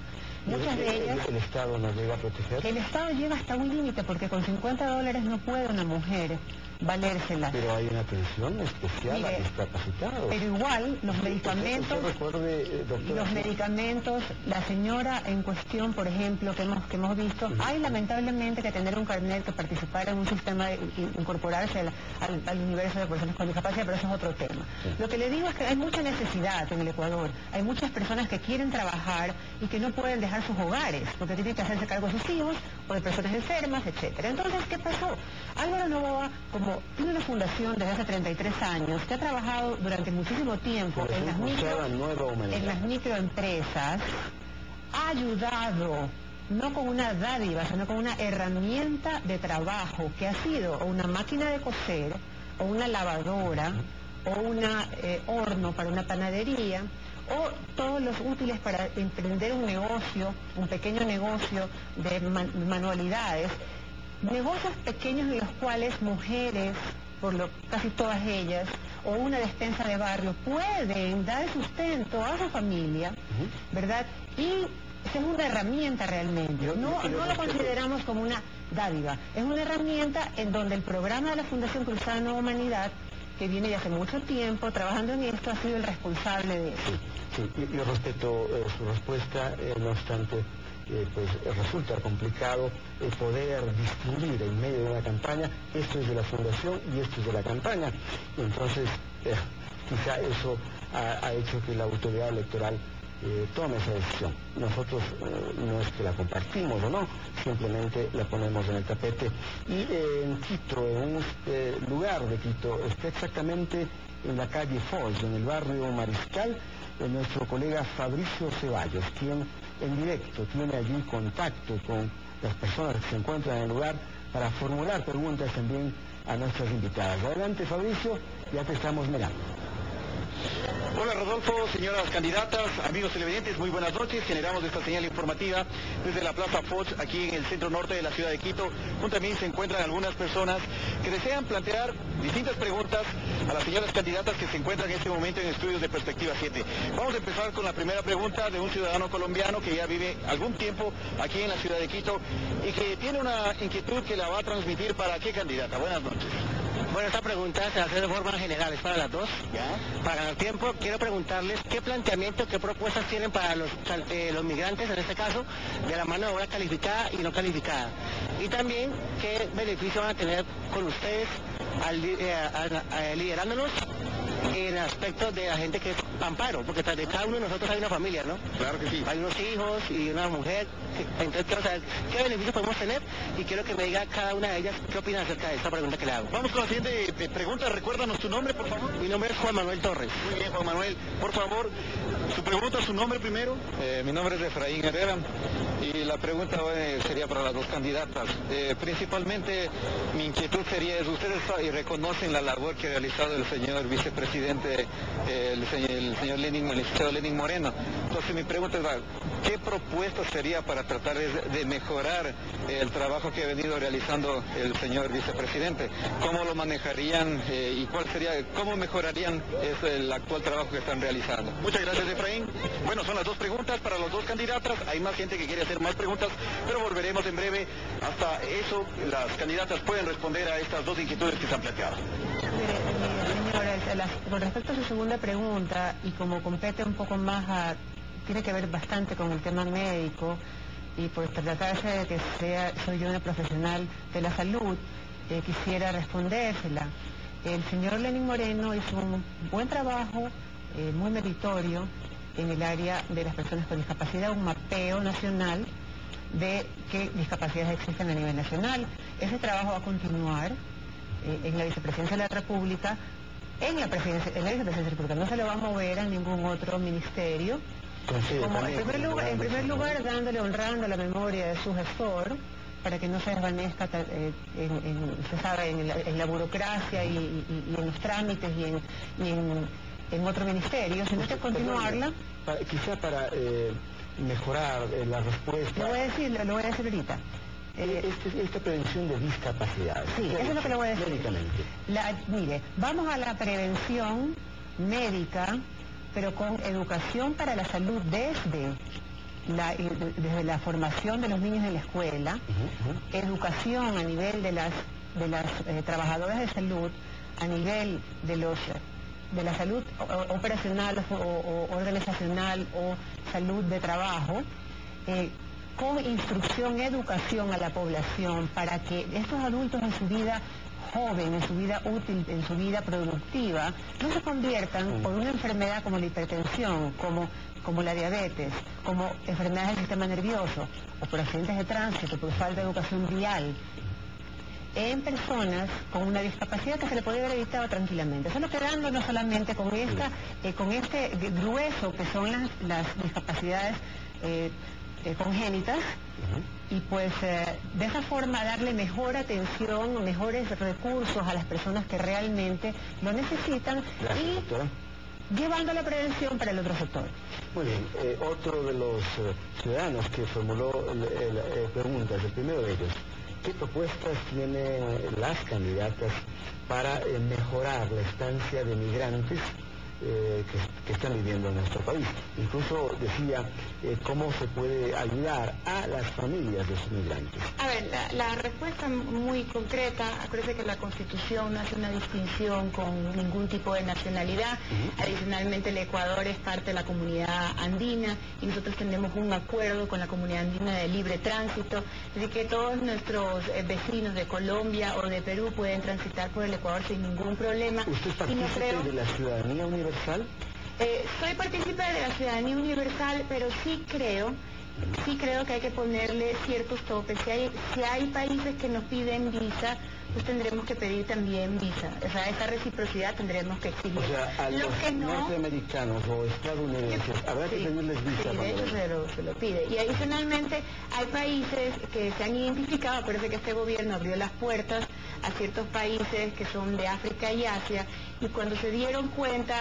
Muchas de ellas... ¿El Estado nos llega a proteger? El Estado llega hasta un límite porque con $50 no puede una mujer valérselas. Pero hay una atención especial a discapacitados. Pero igual, los medicamentos... ¿Usted recuerde, doctora? Los medicamentos, la señora en cuestión, por ejemplo, que hemos visto, hay lamentablemente que tener un carnet que participar en un sistema de incorporarse al universo de personas con discapacidad, pero eso es otro tema. Lo que le digo es que hay mucha necesidad en el Ecuador. Hay muchas personas que quieren trabajar y que no pueden dejar sus hogares, porque tienen que hacerse cargo de sus hijos o de personas enfermas, etcétera. Entonces, ¿qué pasó? Álvaro Novoa, como tiene una fundación desde hace 33 años, que ha trabajado durante muchísimo tiempo en las microempresas, ha ayudado, no con una dádiva, sino con una herramienta de trabajo, que ha sido o una máquina de coser, o una lavadora, o un horno para una panadería, o todos los útiles para emprender un negocio, un pequeño negocio de manualidades, negocios pequeños en los cuales mujeres, casi todas ellas, o una despensa de barrio, pueden dar sustento a su familia, ¿verdad? Y esa es una herramienta realmente, no lo consideramos como una dádiva, es una herramienta en donde el programa de la Fundación Cruzada Nueva Humanidad, que viene de hace mucho tiempo trabajando en esto, ha sido el responsable de eso. Sí, yo respeto su respuesta, no obstante, pues resulta complicado poder distinguir en medio de una campaña, esto es de la fundación y esto es de la campaña. Y entonces, quizá eso ha hecho que la autoridad electoral tome esa decisión. Nosotros no es que la compartimos o no, simplemente la ponemos en el tapete. Y en Quito, en un lugar de Quito, está exactamente en la calle Foz, en el barrio Mariscal, nuestro colega Fabricio Ceballos, quien en directo tiene allí contacto con las personas que se encuentran en el lugar para formular preguntas también a nuestras invitadas. Adelante, Fabricio, ya te estamos mirando. Hola Rodolfo, señoras candidatas, amigos televidentes, muy buenas noches. Generamos esta señal informativa desde la Plaza Foch, aquí en el centro norte de la ciudad de Quito. Junto a mí se encuentran algunas personas que desean plantear distintas preguntas a las señoras candidatas que se encuentran en este momento en estudios de Perspectiva 7. Vamos a empezar con la primera pregunta de un ciudadano colombiano que ya vive algún tiempo aquí en la ciudad de Quito y que tiene una inquietud que la va a transmitir para qué candidata. Buenas noches. Bueno, esta pregunta se hace de forma general, es para las dos. ¿Ya? Para ganar tiempo, quiero preguntarles qué planteamientos, qué propuestas tienen para los migrantes, en este caso, de la mano de obra calificada y no calificada. Y también qué beneficio van a tener con ustedes liderándonos en aspectos de la gente que es amparo, porque tras de cada uno de nosotros hay una familia, ¿no? Claro que sí. Hay unos hijos y una mujer, entonces quiero saber qué beneficios podemos tener y quiero que me diga cada una de ellas qué opina acerca de esta pregunta que le hago. Vamos con la siguiente pregunta. Recuérdanos tu nombre, por favor. Mi nombre es Juan Manuel Torres. Muy bien, Juan Manuel. Por favor, su pregunta, su nombre primero. Mi nombre es Efraín Herrera y la pregunta sería para las dos candidatas. Principalmente mi inquietud sería, ustedes reconocen la labor que ha realizado el señor vicepresidente, el señor licenciado Lenín Moreno. Entonces mi pregunta es, ¿qué propuesta sería para tratar de mejorar el trabajo que ha venido realizando el señor vicepresidente? ¿Cómo lo manejarían y cómo mejorarían el actual trabajo que están realizando? Muchas gracias, Efraín. Bueno, son las dos preguntas para las dos candidatas. Hay más gente que quiere hacer más preguntas, pero volveremos en breve. Hasta eso, las candidatas pueden responder a estas dos inquietudes que se han planteado. Señora, con respecto a su segunda pregunta, y como compete un poco más tiene que ver bastante con el tema médico, y por tratarse de que soy yo una profesional de la salud, quisiera respondérsela. El señor Lenín Moreno hizo un buen trabajo, muy meritorio, en el área de las personas con discapacidad, un mapeo nacional de qué discapacidades existen a nivel nacional. Ese trabajo va a continuar en la Vicepresidencia de la República, en la Vicepresidencia de la República. No se lo va a mover a ningún otro ministerio. Como en primer lugar, honrando la memoria de su gestor, para que no se desvanezca en la burocracia y en los trámites y en otro ministerio, sino que continuarla. Quizá para mejorar la respuesta. Lo voy a decir ahorita. Esta prevención de discapacidades. Sí, eso es lo que le voy a decir. Médicamente. Mire, vamos a la prevención médica, pero con educación para la salud desde la formación de los niños en la escuela, educación a nivel de las trabajadoras de salud, a nivel de la salud operacional o organizacional o salud de trabajo, con instrucción, educación a la población, para que estos adultos en su vida joven, en su vida útil, en su vida productiva, no se conviertan por una enfermedad como la hipertensión, como la diabetes, como enfermedades del sistema nervioso, o por accidentes de tránsito, por falta de educación vial, en personas con una discapacidad que se le puede haber evitado tranquilamente. Solo quedándonos solamente con este grueso que son las discapacidades congénitas, y pues de esa forma darle mejor atención, mejores recursos a las personas que realmente lo necesitan. Gracias, doctora. Llevando la prevención para el otro sector. Muy bien, otro de los ciudadanos que formuló preguntas, el primero de ellos, ¿qué propuestas tienen las candidatas para mejorar la estancia de migrantes que están viviendo en nuestro país? Incluso decía cómo se puede ayudar a las familias de sus migrantes. A ver, la respuesta muy concreta. Acuérdense que la Constitución no hace una distinción con ningún tipo de nacionalidad. Adicionalmente, el Ecuador es parte de la comunidad andina y nosotros tenemos un acuerdo con la comunidad andina de libre tránsito, así que todos nuestros vecinos de Colombia o de Perú pueden transitar por el Ecuador sin ningún problema. ¿Usted es partícipe de la ciudadanía universal? Soy partícipe de la ciudadanía universal, pero sí creo que hay que ponerle ciertos topes. Si hay países que nos piden visa, pues tendremos que pedir también visa. O sea, esa reciprocidad tendremos que exigir. O sea, a los norteamericanos o estadounidenses habrá que pedirles visa. Sí, de hecho se lo pide. Y adicionalmente hay países que se han identificado, parece que este gobierno abrió las puertas a ciertos países que son de África y Asia, y cuando se dieron cuenta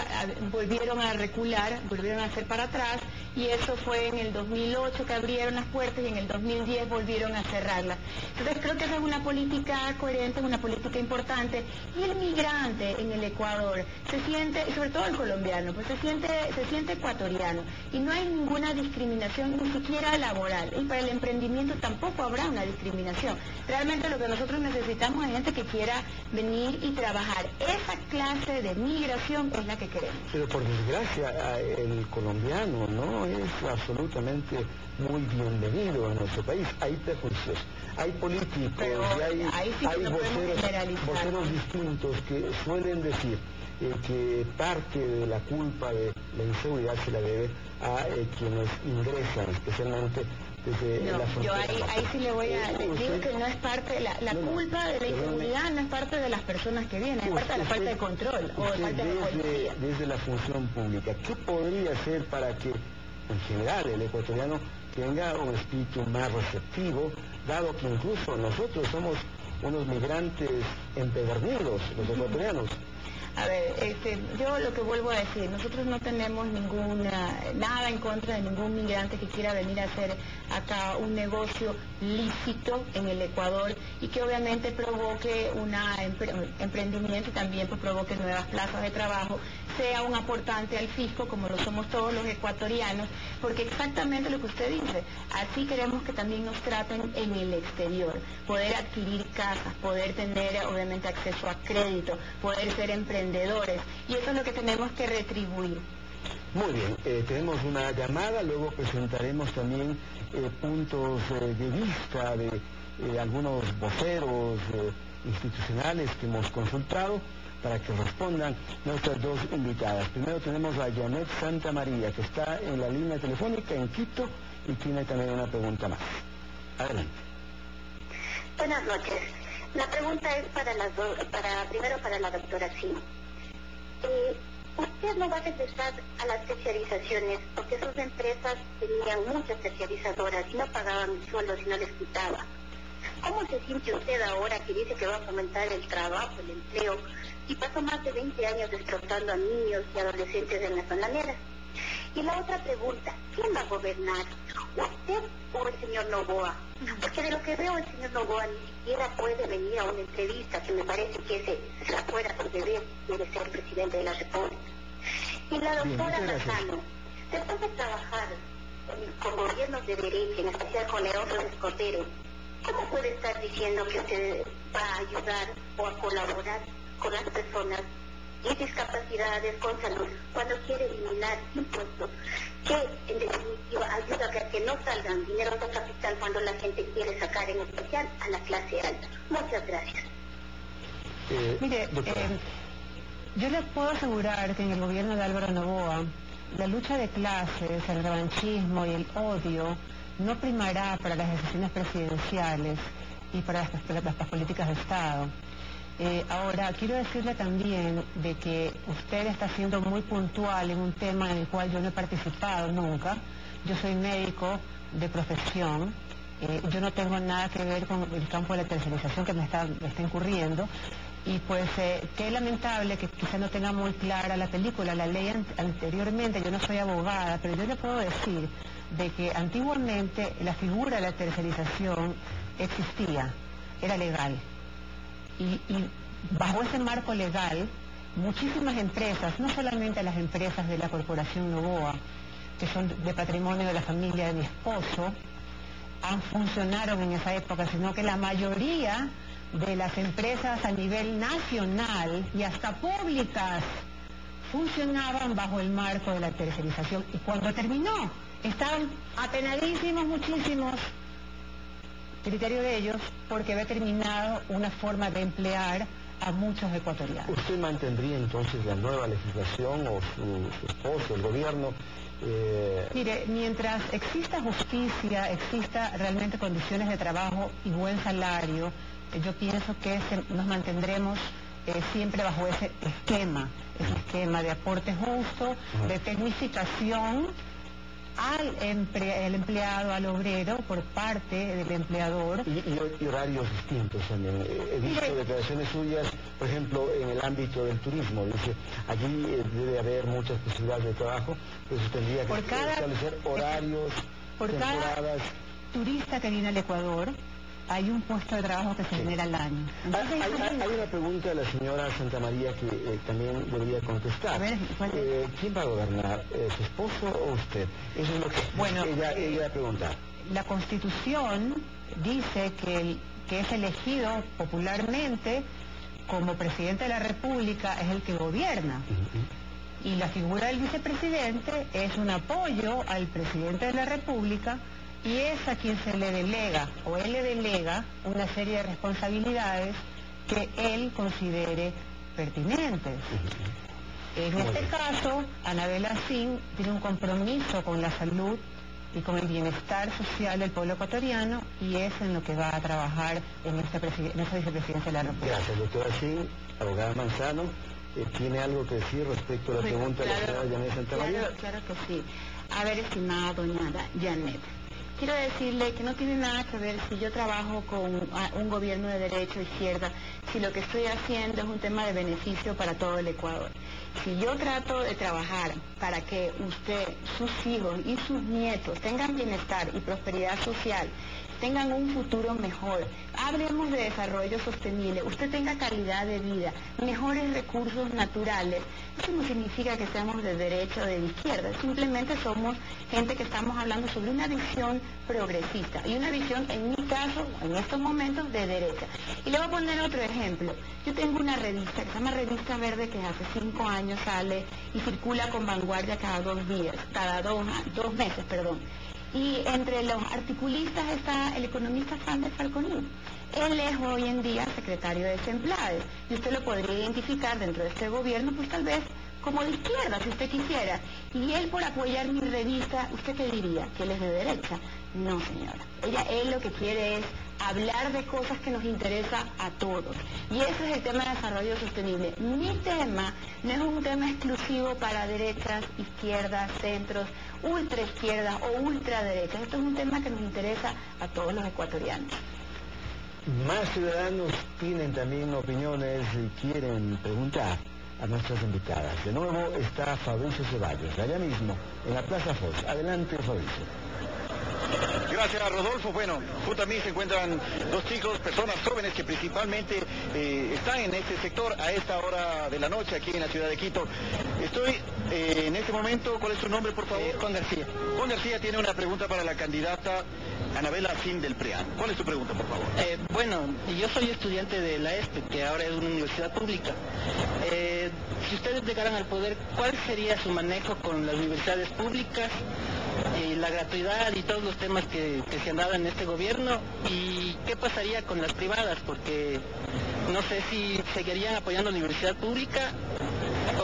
volvieron a recular, volvieron a hacer para atrás, y eso fue en el 2008 que abrieron las puertas y en el 2010 volvieron a cerrarlas. Entonces creo que esa es una política coherente, una política importante, y el migrante en el Ecuador se siente, y sobre todo el colombiano, pues se siente ecuatoriano, y no hay ninguna discriminación, ni siquiera laboral, y para el emprendimiento tampoco habrá una discriminación. Realmente lo que nosotros necesitamos es gente que quiera venir y trabajar. Esa clase de migración es la que queremos. Pero por desgracia el colombiano no es absolutamente muy bienvenido en nuestro país. Hay prejuicios, hay políticos, pero y hay voceros distintos que suelen decir que parte de la culpa de la inseguridad se la debe a quienes ingresan, especialmente desde la frontera. Yo ahí sí le voy a decir que no es parte, la culpa de la inseguridad no es parte de las personas que vienen, es parte de la falta de control o de falta de policía. Desde la función pública, ¿qué podría hacer para que en general el ecuatoriano tenga un espíritu más receptivo, dado que incluso nosotros somos unos migrantes empedernidos, los ecuatorianos? A ver, yo lo que vuelvo a decir, nosotros no tenemos nada en contra de ningún migrante que quiera venir a hacer acá un negocio lícito en el Ecuador y que obviamente provoque un emprendimiento y también pues provoque nuevas plazas de trabajo, sea un aportante al fisco como lo somos todos los ecuatorianos, porque exactamente lo que usted dice, así queremos que también nos traten en el exterior, poder adquirir casas, poder tener obviamente acceso a crédito, poder ser emprendedores, y eso es lo que tenemos que retribuir. Muy bien, tenemos una llamada, luego presentaremos también puntos de vista de algunos voceros institucionales que hemos consultado para que respondan nuestras dos invitadas. Primero tenemos a Janet Santa María, que está en la línea telefónica en Quito y tiene también una pregunta más. Adelante. Buenas noches. La pregunta es primero para la doctora Sim. Usted no va a regresar a las terciarizaciones porque sus empresas tenían muchas terciarizadoras y no pagaban sueldos y no les quitaba. ¿Cómo se siente usted ahora que dice que va a fomentar el trabajo, el empleo, y pasó más de 20 años explotando a niños y adolescentes en las bananeras? Y la otra pregunta, ¿quién va a gobernar? ¿Usted o el señor Noboa? Porque de lo que veo, el señor Noboa ni siquiera puede venir a una entrevista, que me parece que se la fuera por deber, debe ser presidente de la República. Y la doctora Lozano, después de trabajar con gobiernos de derecha, en especial con Leandro Escotero, ¿cómo puede estar diciendo que usted va a ayudar o a colaborar con las personas y discapacidades, con salud, cuando quiere eliminar impuestos que en definitiva ayuda a que no salgan dinero de capital cuando la gente quiere sacar, en especial a la clase alta? Muchas gracias. Mire, yo le puedo asegurar que en el gobierno de Álvaro Noboa la lucha de clases, el revanchismo y el odio no primará para las decisiones presidenciales y para las políticas de Estado. Ahora, quiero decirle también de que usted está siendo muy puntual en un tema en el cual yo no he participado nunca. Yo soy médico de profesión, yo no tengo nada que ver con el campo de la tercerización que me está incurriendo, y pues qué lamentable que quizá no tenga muy clara la película, la ley anteriormente. Yo no soy abogada, pero yo le puedo decir de que antiguamente la figura de la tercerización existía, era legal. Y bajo ese marco legal, muchísimas empresas, no solamente las empresas de la Corporación Noboa, que son de patrimonio de la familia de mi esposo, funcionaron en esa época, sino que la mayoría de las empresas a nivel nacional y hasta públicas funcionaban bajo el marco de la tercerización. Y cuando terminó, estaban apenadísimos muchísimos, criterio de ellos, porque había terminado una forma de emplear a muchos ecuatorianos. ¿Usted mantendría entonces la nueva legislación o su esposo, el gobierno? Mire, mientras exista justicia, exista realmente condiciones de trabajo y buen salario, yo pienso que nos mantendremos siempre bajo ese esquema de aporte justo, de tecnificación al empleado, al obrero, por parte del empleador. Y horarios distintos también. He visto declaraciones suyas, por ejemplo, en el ámbito del turismo. Dice, allí debe haber muchas posibilidades de trabajo, pero se tendría que establecer horarios, por temporadas. Cada turista que viene al Ecuador, hay un puesto de trabajo que se genera al año. Entonces, hay una pregunta de la señora Santa María que también debería contestar. A ver, ¿quién va a gobernar? ¿Su esposo o usted? Eso es lo que ella pregunta. La Constitución dice que es elegido popularmente como presidente de la República, es el que gobierna. Y la figura del vicepresidente es un apoyo al presidente de la República, y es a quien se le delega, o él le delega, una serie de responsabilidades que él considere pertinentes. En este caso, Anabel Asín tiene un compromiso con la salud y con el bienestar social del pueblo ecuatoriano, y es en lo que va a trabajar en esta vicepresidencia de la República. Gracias, doctora Asín. Abogada Manzano, ¿tiene algo que decir respecto a la pregunta de la señora Janet Santa María? Claro que sí. A ver, estimada doña Janet, quiero decirle que no tiene nada que ver si yo trabajo con un gobierno de derecha o izquierda, si lo que estoy haciendo es un tema de beneficio para todo el Ecuador. Si yo trato de trabajar para que usted, sus hijos y sus nietos tengan bienestar y prosperidad social, tengan un futuro mejor, hablemos de desarrollo sostenible, usted tenga calidad de vida, mejores recursos naturales, eso no significa que seamos de derecha o de izquierda, simplemente somos gente que estamos hablando sobre una visión progresista y una visión, en mi caso, en estos momentos, de derecha. Y le voy a poner otro ejemplo. Yo tengo una revista que se llama Revista Verde, que hace 5 años sale y circula con Vanguardia cada 2 meses. Y entre los articulistas está el economista Sander Falconi. Él es hoy en día secretario de Desempleados, y usted lo podría identificar dentro de este gobierno, pues tal vez como de izquierda, si usted quisiera. Y él, por apoyar mi revista, ¿usted qué diría? ¿Que él es de derecha? No, señora. Él lo que quiere es hablar de cosas que nos interesa a todos. Y ese es el tema de desarrollo sostenible. Mi tema no es un tema exclusivo para derechas, izquierdas, centros, ultraizquierdas o ultraderechas. Esto es un tema que nos interesa a todos los ecuatorianos. Más ciudadanos tienen también opiniones y quieren preguntar a nuestras invitadas. De nuevo está Fabricio Ceballos, allá mismo, en la Plaza Foch. Adelante, Fabricio. Gracias, Rodolfo. Bueno, junto a mí se encuentran 2 chicos, personas jóvenes que principalmente están en este sector a esta hora de la noche aquí en la ciudad de Quito. Estoy en este momento, ¿cuál es su nombre, por favor? Juan García. Juan García tiene una pregunta para la candidata Anabel Asín del PREAN. ¿Cuál es tu pregunta, por favor? Bueno, yo soy estudiante de la ESPE, que ahora es una universidad pública. Si ustedes llegaran al poder, ¿cuál sería su manejo con las universidades públicas, la gratuidad y todos los temas que se han dado en este gobierno? ¿Y qué pasaría con las privadas? Porque no sé si seguirían apoyando a la universidad pública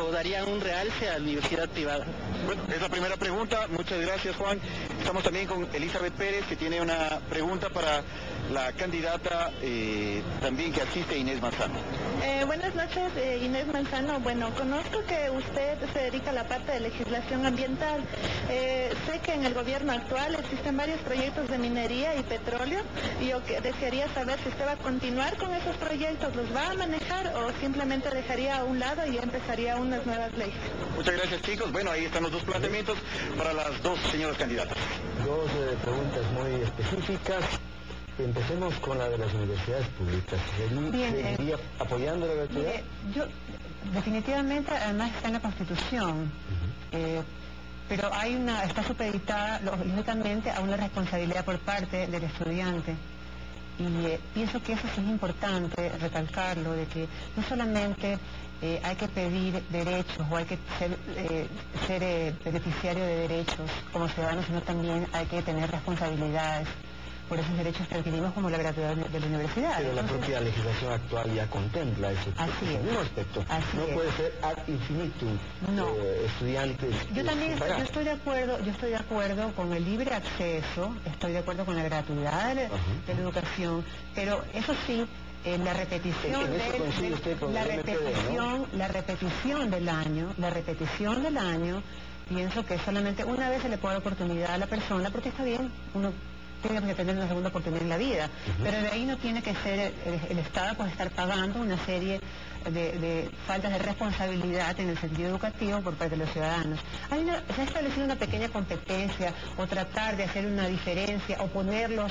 o darían un realce a la universidad privada. Bueno, es la primera pregunta. Muchas gracias, Juan. Estamos también con Elizabeth Pérez, que tiene una pregunta para la candidata también que asiste, Inés Manzano. Buenas noches, Inés Manzano. Bueno, conozco que usted se dedica a la parte de legislación ambiental. Sé que en el gobierno actual existen varios proyectos de minería y petróleo, y yo desearía saber si usted va a continuar con esos proyectos, ¿los va a manejar o simplemente dejaría a un lado y empezaría unas nuevas leyes? Muchas gracias, chicos. Bueno, ahí están los 2 planteamientos para las 2 señoras candidatas. 2 preguntas muy específicas. Empecemos con la de las universidades públicas. ¿Seguiría apoyando la gratuidad? Yo definitivamente, además está en la Constitución, pero está supeditada lógicamente a una responsabilidad por parte del estudiante. Y pienso que eso sí es importante recalcarlo, de que no solamente hay que pedir derechos o hay que ser beneficiario de derechos como ciudadanos, sino también hay que tener responsabilidades por esos derechos que adquirimos, como la gratuidad de la universidad. Pero la propia legislación actual ya contempla ese mismo aspecto. No puede ser ad infinitum estudiantes. Yo estoy de acuerdo con el libre acceso, estoy de acuerdo con la gratuidad de la educación, pero eso sí, la repetición del año, pienso que solamente una vez se le puede dar oportunidad a la persona, porque está bien, uno tiene que tener una segunda oportunidad en la vida, pero de ahí no tiene que ser el Estado pues estar pagando una serie de faltas de responsabilidad en el sentido educativo por parte de los ciudadanos. Se ha establecido una pequeña competencia o tratar de hacer una diferencia o ponerlos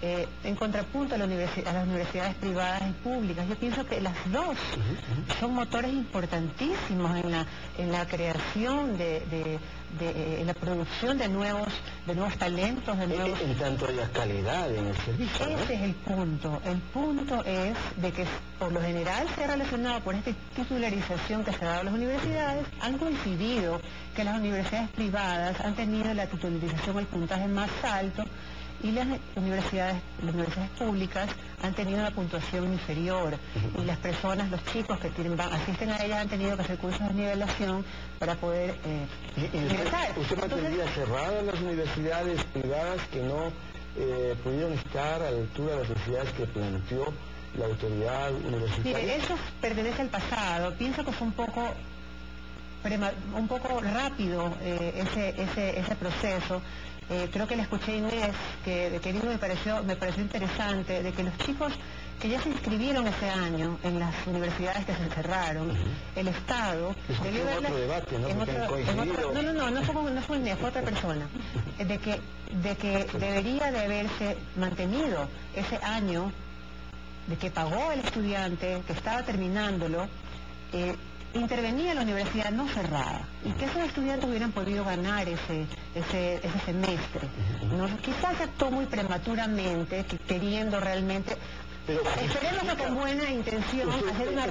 en contrapunto a las universidades privadas y públicas. Yo pienso que las dos son motores importantísimos en la creación en la producción de nuevos talentos, en tanto haya calidad en el servicio. Ese es el punto. El punto es de que por lo general se ha relacionado por esta titularización que se ha dado a las universidades, han coincidido que las universidades privadas han tenido la titularización, el puntaje más alto, y las universidades públicas han tenido una puntuación inferior, y las personas, los chicos que asisten a ellas han tenido que hacer cursos de nivelación para poder ingresar. ¿Usted mantendría cerradas las universidades privadas que no pudieron estar a la altura de las necesidades que planteó la autoridad universitaria? Mire, eso pertenece al pasado. Pienso que fue un poco rápido ese proceso. Creo que le escuché a Inés, que me pareció interesante, de que los chicos que ya se inscribieron ese año en las universidades que se cerraron, el Estado debió verlas no fue Inés, fue otra persona, de que debería de haberse mantenido ese año de que pagó el estudiante, que estaba terminándolo, intervenía la universidad no cerrada, y que esos estudiantes hubieran podido ganar ese semestre. Quizás se actuó muy prematuramente, queriendo realmente, esperemos que con buena intención hacer una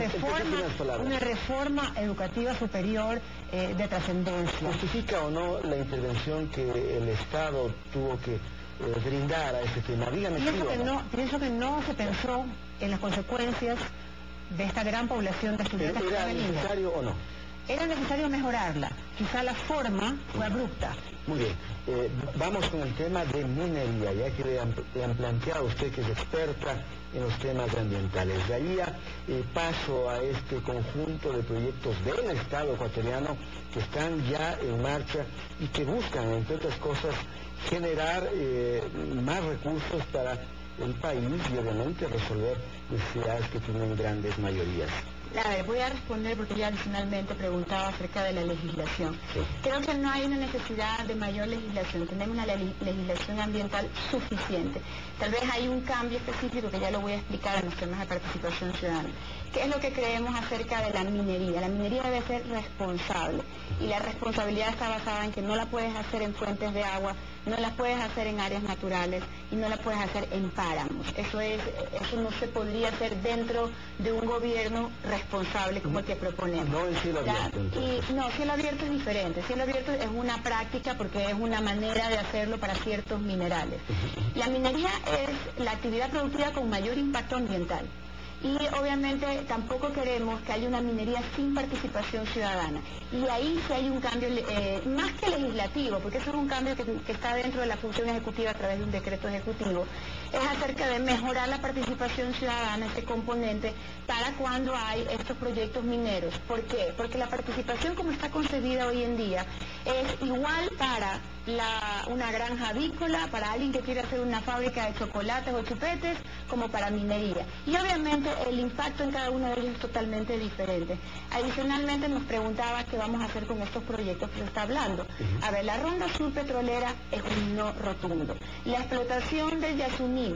reforma educativa superior de trascendencia. ¿Justifica o no la intervención que el Estado tuvo que brindar a este tema? Dígame. Pienso que no se pensó en las consecuencias de esta gran población de estudiantes. ¿Era necesario o no? Era necesario mejorarla. Quizá la forma fue abrupta. Muy bien. Vamos con el tema de minería, ya que le han planteado usted que es experta en los temas ambientales. Daría paso a este conjunto de proyectos del Estado ecuatoriano que están ya en marcha y que buscan, entre otras cosas, generar más recursos para el país y obviamente resolver necesidades que tienen grandes mayorías. A ver, voy a responder porque ya adicionalmente preguntaba acerca de la legislación. Sí. Creo que no hay una necesidad de mayor legislación, tenemos una legislación ambiental suficiente. Tal vez hay un cambio específico que ya lo voy a explicar en los temas de participación ciudadana. ¿Qué es lo que creemos acerca de la minería? La minería debe ser responsable, y la responsabilidad está basada en que no la puedes hacer en fuentes de agua, no la puedes hacer en áreas naturales y no la puedes hacer en páramos. Eso no se podría hacer dentro de un gobierno responsable como el que proponemos. No en cielo abierto. No, cielo abierto es diferente. Cielo abierto es una práctica porque es una manera de hacerlo para ciertos minerales. La minería es la actividad productiva con mayor impacto ambiental. Y obviamente tampoco queremos que haya una minería sin participación ciudadana. Y ahí sí hay un cambio, más que legislativo, porque eso es un cambio que está dentro de la función ejecutiva a través de un decreto ejecutivo, es acerca de mejorar la participación ciudadana, ese componente, para cuando hay estos proyectos mineros. ¿Por qué? Porque la participación como está concebida hoy en día es igual para una granja avícola, para alguien que quiere hacer una fábrica de chocolates o chupetes, como para minería. Y obviamente el impacto en cada uno de ellos es totalmente diferente. Adicionalmente nos preguntaba qué vamos a hacer con estos proyectos que se está hablando. A ver, la Ronda Sur Petrolera es un no rotundo. La explotación del Yasuní,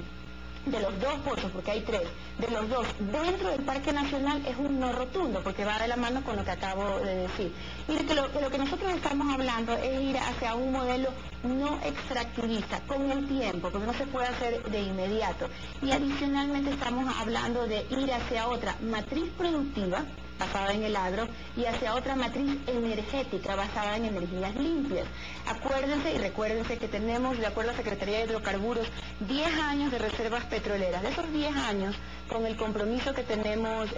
de los dos pozos, porque hay tres, de los dos dentro del Parque Nacional, es un no rotundo, porque va de la mano con lo que acabo de decir. Y de que lo que nosotros estamos hablando es ir hacia un modelo no extractivista, con el tiempo, porque no se puede hacer de inmediato. Y adicionalmente estamos hablando de ir hacia otra matriz productiva, basada en el agro, y hacia otra matriz energética basada en energías limpias. Acuérdense y recuérdense que tenemos, de acuerdo a la Secretaría de Hidrocarburos, 10 años de reservas petroleras. De esos 10 años, con el compromiso que tenemos,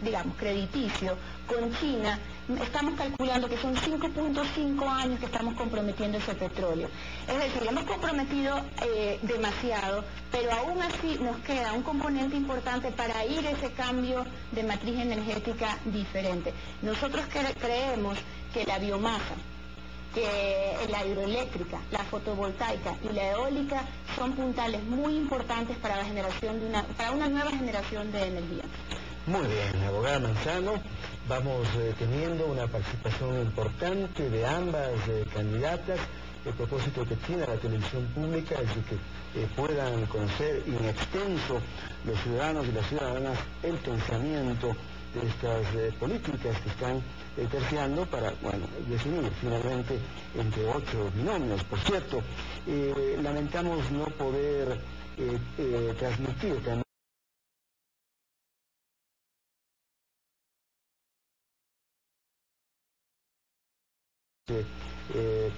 digamos, crediticio con China, estamos calculando que son 5.5 años que estamos comprometiendo ese petróleo. Es decir, hemos comprometido demasiado, pero aún así nos queda un componente importante para ir a ese cambio de matriz energética diferente. Nosotros creemos que la biomasa, que la hidroeléctrica, la fotovoltaica y la eólica son puntales muy importantes para la generación de una nueva generación de energía. Muy bien, abogada Manzano, vamos teniendo una participación importante de ambas candidatas. El propósito que tiene la televisión pública es de que puedan conocer in extenso los ciudadanos y las ciudadanas el pensamiento de estas políticas que están terciando para, bueno, definir finalmente entre 8 binomios. Por cierto, lamentamos no poder transmitir también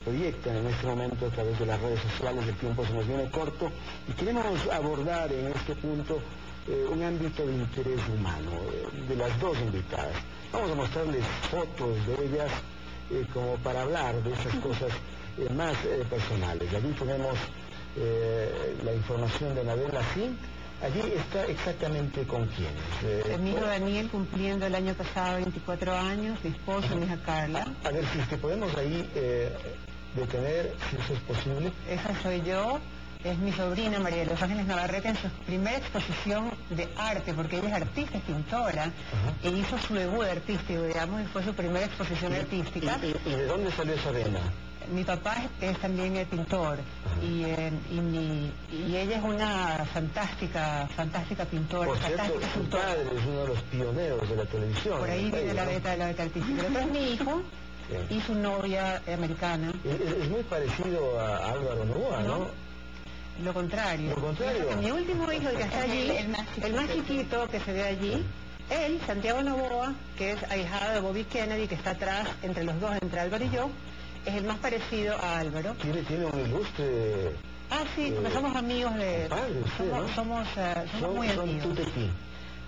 proyectan en este momento a través de las redes sociales. El tiempo se nos viene corto y queremos abordar en este punto un ámbito de interés humano de las dos invitadas. Vamos a mostrarles fotos de ellas como para hablar de esas cosas más personales. Allí tenemos la información de Anabel Así. Allí está exactamente con quiénes. Mi hijo Daniel cumpliendo el año pasado 24 años, mi esposa, mi hija Carla. A ver si es que podemos ahí detener, si eso es posible. Esa soy yo, es mi sobrina María de los Ángeles Navarrete en su primera exposición de arte, porque ella es artista, es pintora, e hizo su debut artístico, digamos, y fue su primera exposición artística. ¿Y de dónde salió esa vena? Mi papá es también el pintor y ella es una fantástica pintora. Por cierto, su padre es uno de los pioneros de la televisión. Por ahí viene la beta artística. El otro es mi hijo y su novia americana. Es muy parecido a Álvaro Novoa, ¿no? Lo contrario. Lo contrario. Mi último hijo, el que está allí, el más chiquito que se ve allí, él, Santiago Novoa, que es ahijado de Bobby Kennedy, que está atrás entre los dos, entre Álvaro y yo, es el más parecido a Álvaro. Tiene un ilustre... Sí, porque somos amigos de... Padre, somos muy amigos.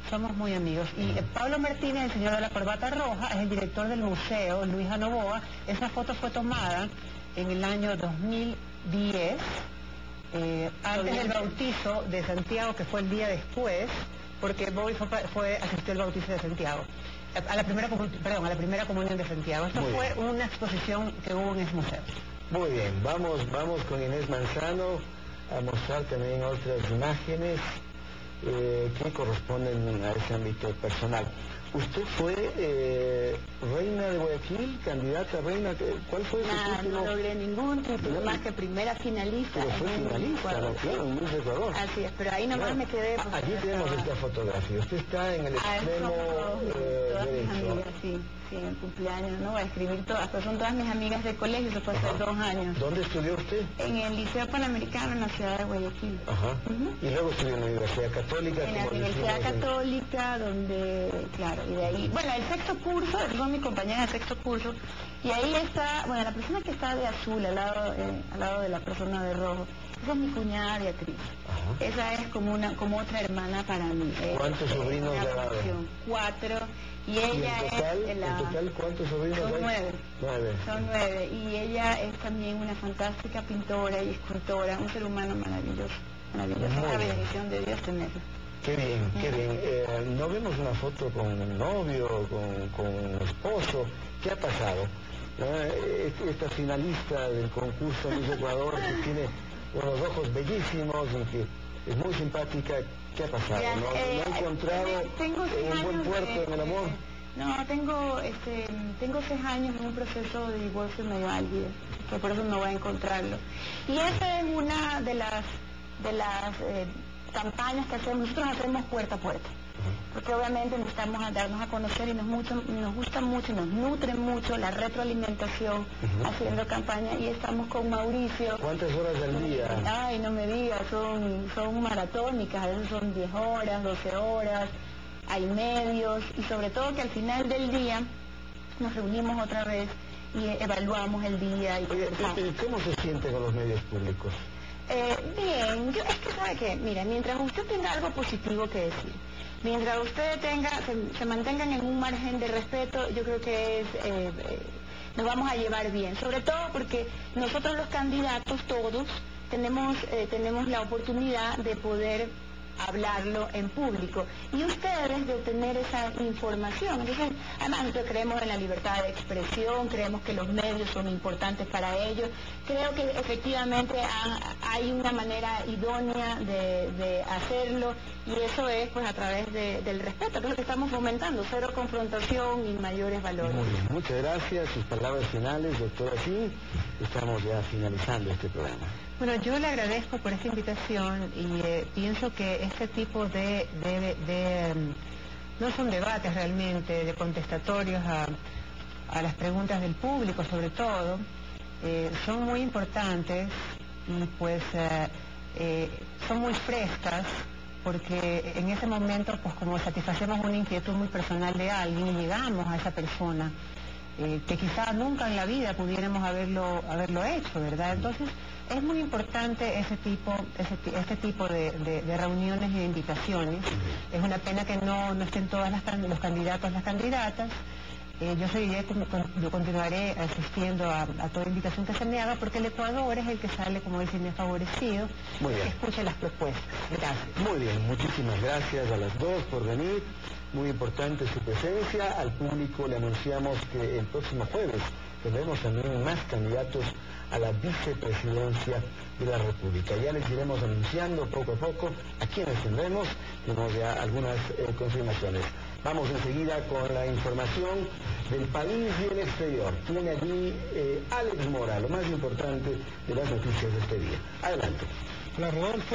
Somos muy amigos. Y Pablo Martínez, el señor de la corbata roja, es el director del museo, Luisa Novoa. Esa foto fue tomada en el año 2010, antes del bautizo de Santiago, que fue el día después, porque Bobby asistió al bautizo de Santiago. A la primera comunión de Santiago. Esto fue una exposición que hubo en ese museo. Muy bien, vamos con Inés Manzano a mostrar también otras imágenes que corresponden a ese ámbito personal. Usted fue reina de Guayaquil, candidata a reina. ¿Cuál fue su título? No logré ningún título, más que primera finalista. Pero fue finalista, ¿no? Claro, en Miss Ecuador. Así es, pero ahí nomás me quedé. Aquí tenemos esta fotografía. Usted está en el extremo derecho. Sí, en el cumpleaños, no voy a escribir todas, pero son todas mis amigas de colegio, eso fue hace 2 años. ¿Dónde estudió usted? En el Liceo Panamericano, en la ciudad de Guayaquil. Y luego estudió en la Universidad Católica. En la Universidad Católica, donde, claro, y de ahí, bueno, el sexto curso, son mis compañeras de sexto curso, y ahí está, bueno, la persona que está de azul, al lado de la persona de rojo, esa es mi cuñada Beatriz. Esa es como otra hermana para mí. ¿Cuántos sobrinos le ha dado? 4. Y ella ¿En total cuántos sobrinos hay? Son 9. 9. Son 9. Y ella es también una fantástica pintora y escultora, un ser humano maravilloso. Maravilloso. Una bendición de Dios tenerlo. Qué bien, qué bien. No vemos una foto con un novio, con esposo. ¿Qué ha pasado? Esta finalista del concurso Miss Ecuador, que tiene unos ojos bellísimos y que es muy simpática. ¿Qué ha pasado? ¿No ha encontrado un buen puerto en el amor? No, tengo 6 años en un proceso de divorcio medio álgido, que por eso no voy a encontrarlo. Y esa es una de las campañas que hacemos. Nosotros hacemos puerta a puerta, porque obviamente necesitamos darnos a conocer y nos gusta mucho y nos nutre mucho la retroalimentación haciendo campaña, y estamos con Mauricio. ¿Cuántas horas al día? Ay, no me digas, son maratónicas, a veces son 10 horas, 12 horas, hay medios, y sobre todo que al final del día nos reunimos otra vez y evaluamos el día. ¿Y cómo se siente con los medios públicos? Bien, es que sabe que, mira, mientras usted tenga algo positivo que decir, Mientras ustedes se mantengan en un margen de respeto, yo creo que nos vamos a llevar bien, sobre todo porque nosotros los candidatos todos tenemos la oportunidad de poder hablarlo en público y ustedes de obtener esa información. Entonces, además nosotros creemos en la libertad de expresión, creemos que los medios son importantes para ellos, creo que efectivamente hay una manera idónea de hacerlo y eso es pues a través del respeto, que es lo que estamos fomentando, cero confrontación y mayores valores. Muy bien, muchas gracias. Sus palabras finales, doctora. Sí, estamos ya finalizando este programa. Bueno, yo le agradezco por esta invitación y pienso que este tipo no son debates realmente, de contestatorios a las preguntas del público sobre todo, son muy importantes y pues son muy frescas porque en ese momento pues como satisfacemos una inquietud muy personal de alguien y llegamos a esa persona que quizás nunca en la vida pudiéramos haberlo hecho, ¿verdad? Entonces es muy importante este tipo de reuniones y de invitaciones. Es una pena que no estén todos los candidatos, las candidatas. Yo continuaré asistiendo a toda invitación que se me haga porque el Ecuador es el que sale, como dicen, desfavorecido. Muy bien. Que escuche las propuestas. Gracias. Muy bien, muchísimas gracias a las dos por venir. Muy importante su presencia. Al público le anunciamos que el próximo jueves tendremos también más candidatos a la vicepresidencia de la República. Ya les iremos anunciando poco a poco a quienes tendremos. Tenemos ya algunas confirmaciones. Vamos enseguida con la información del país y el exterior. Tiene allí Alex Mora, lo más importante de las noticias de este día. Adelante. Hola, Rodolfo.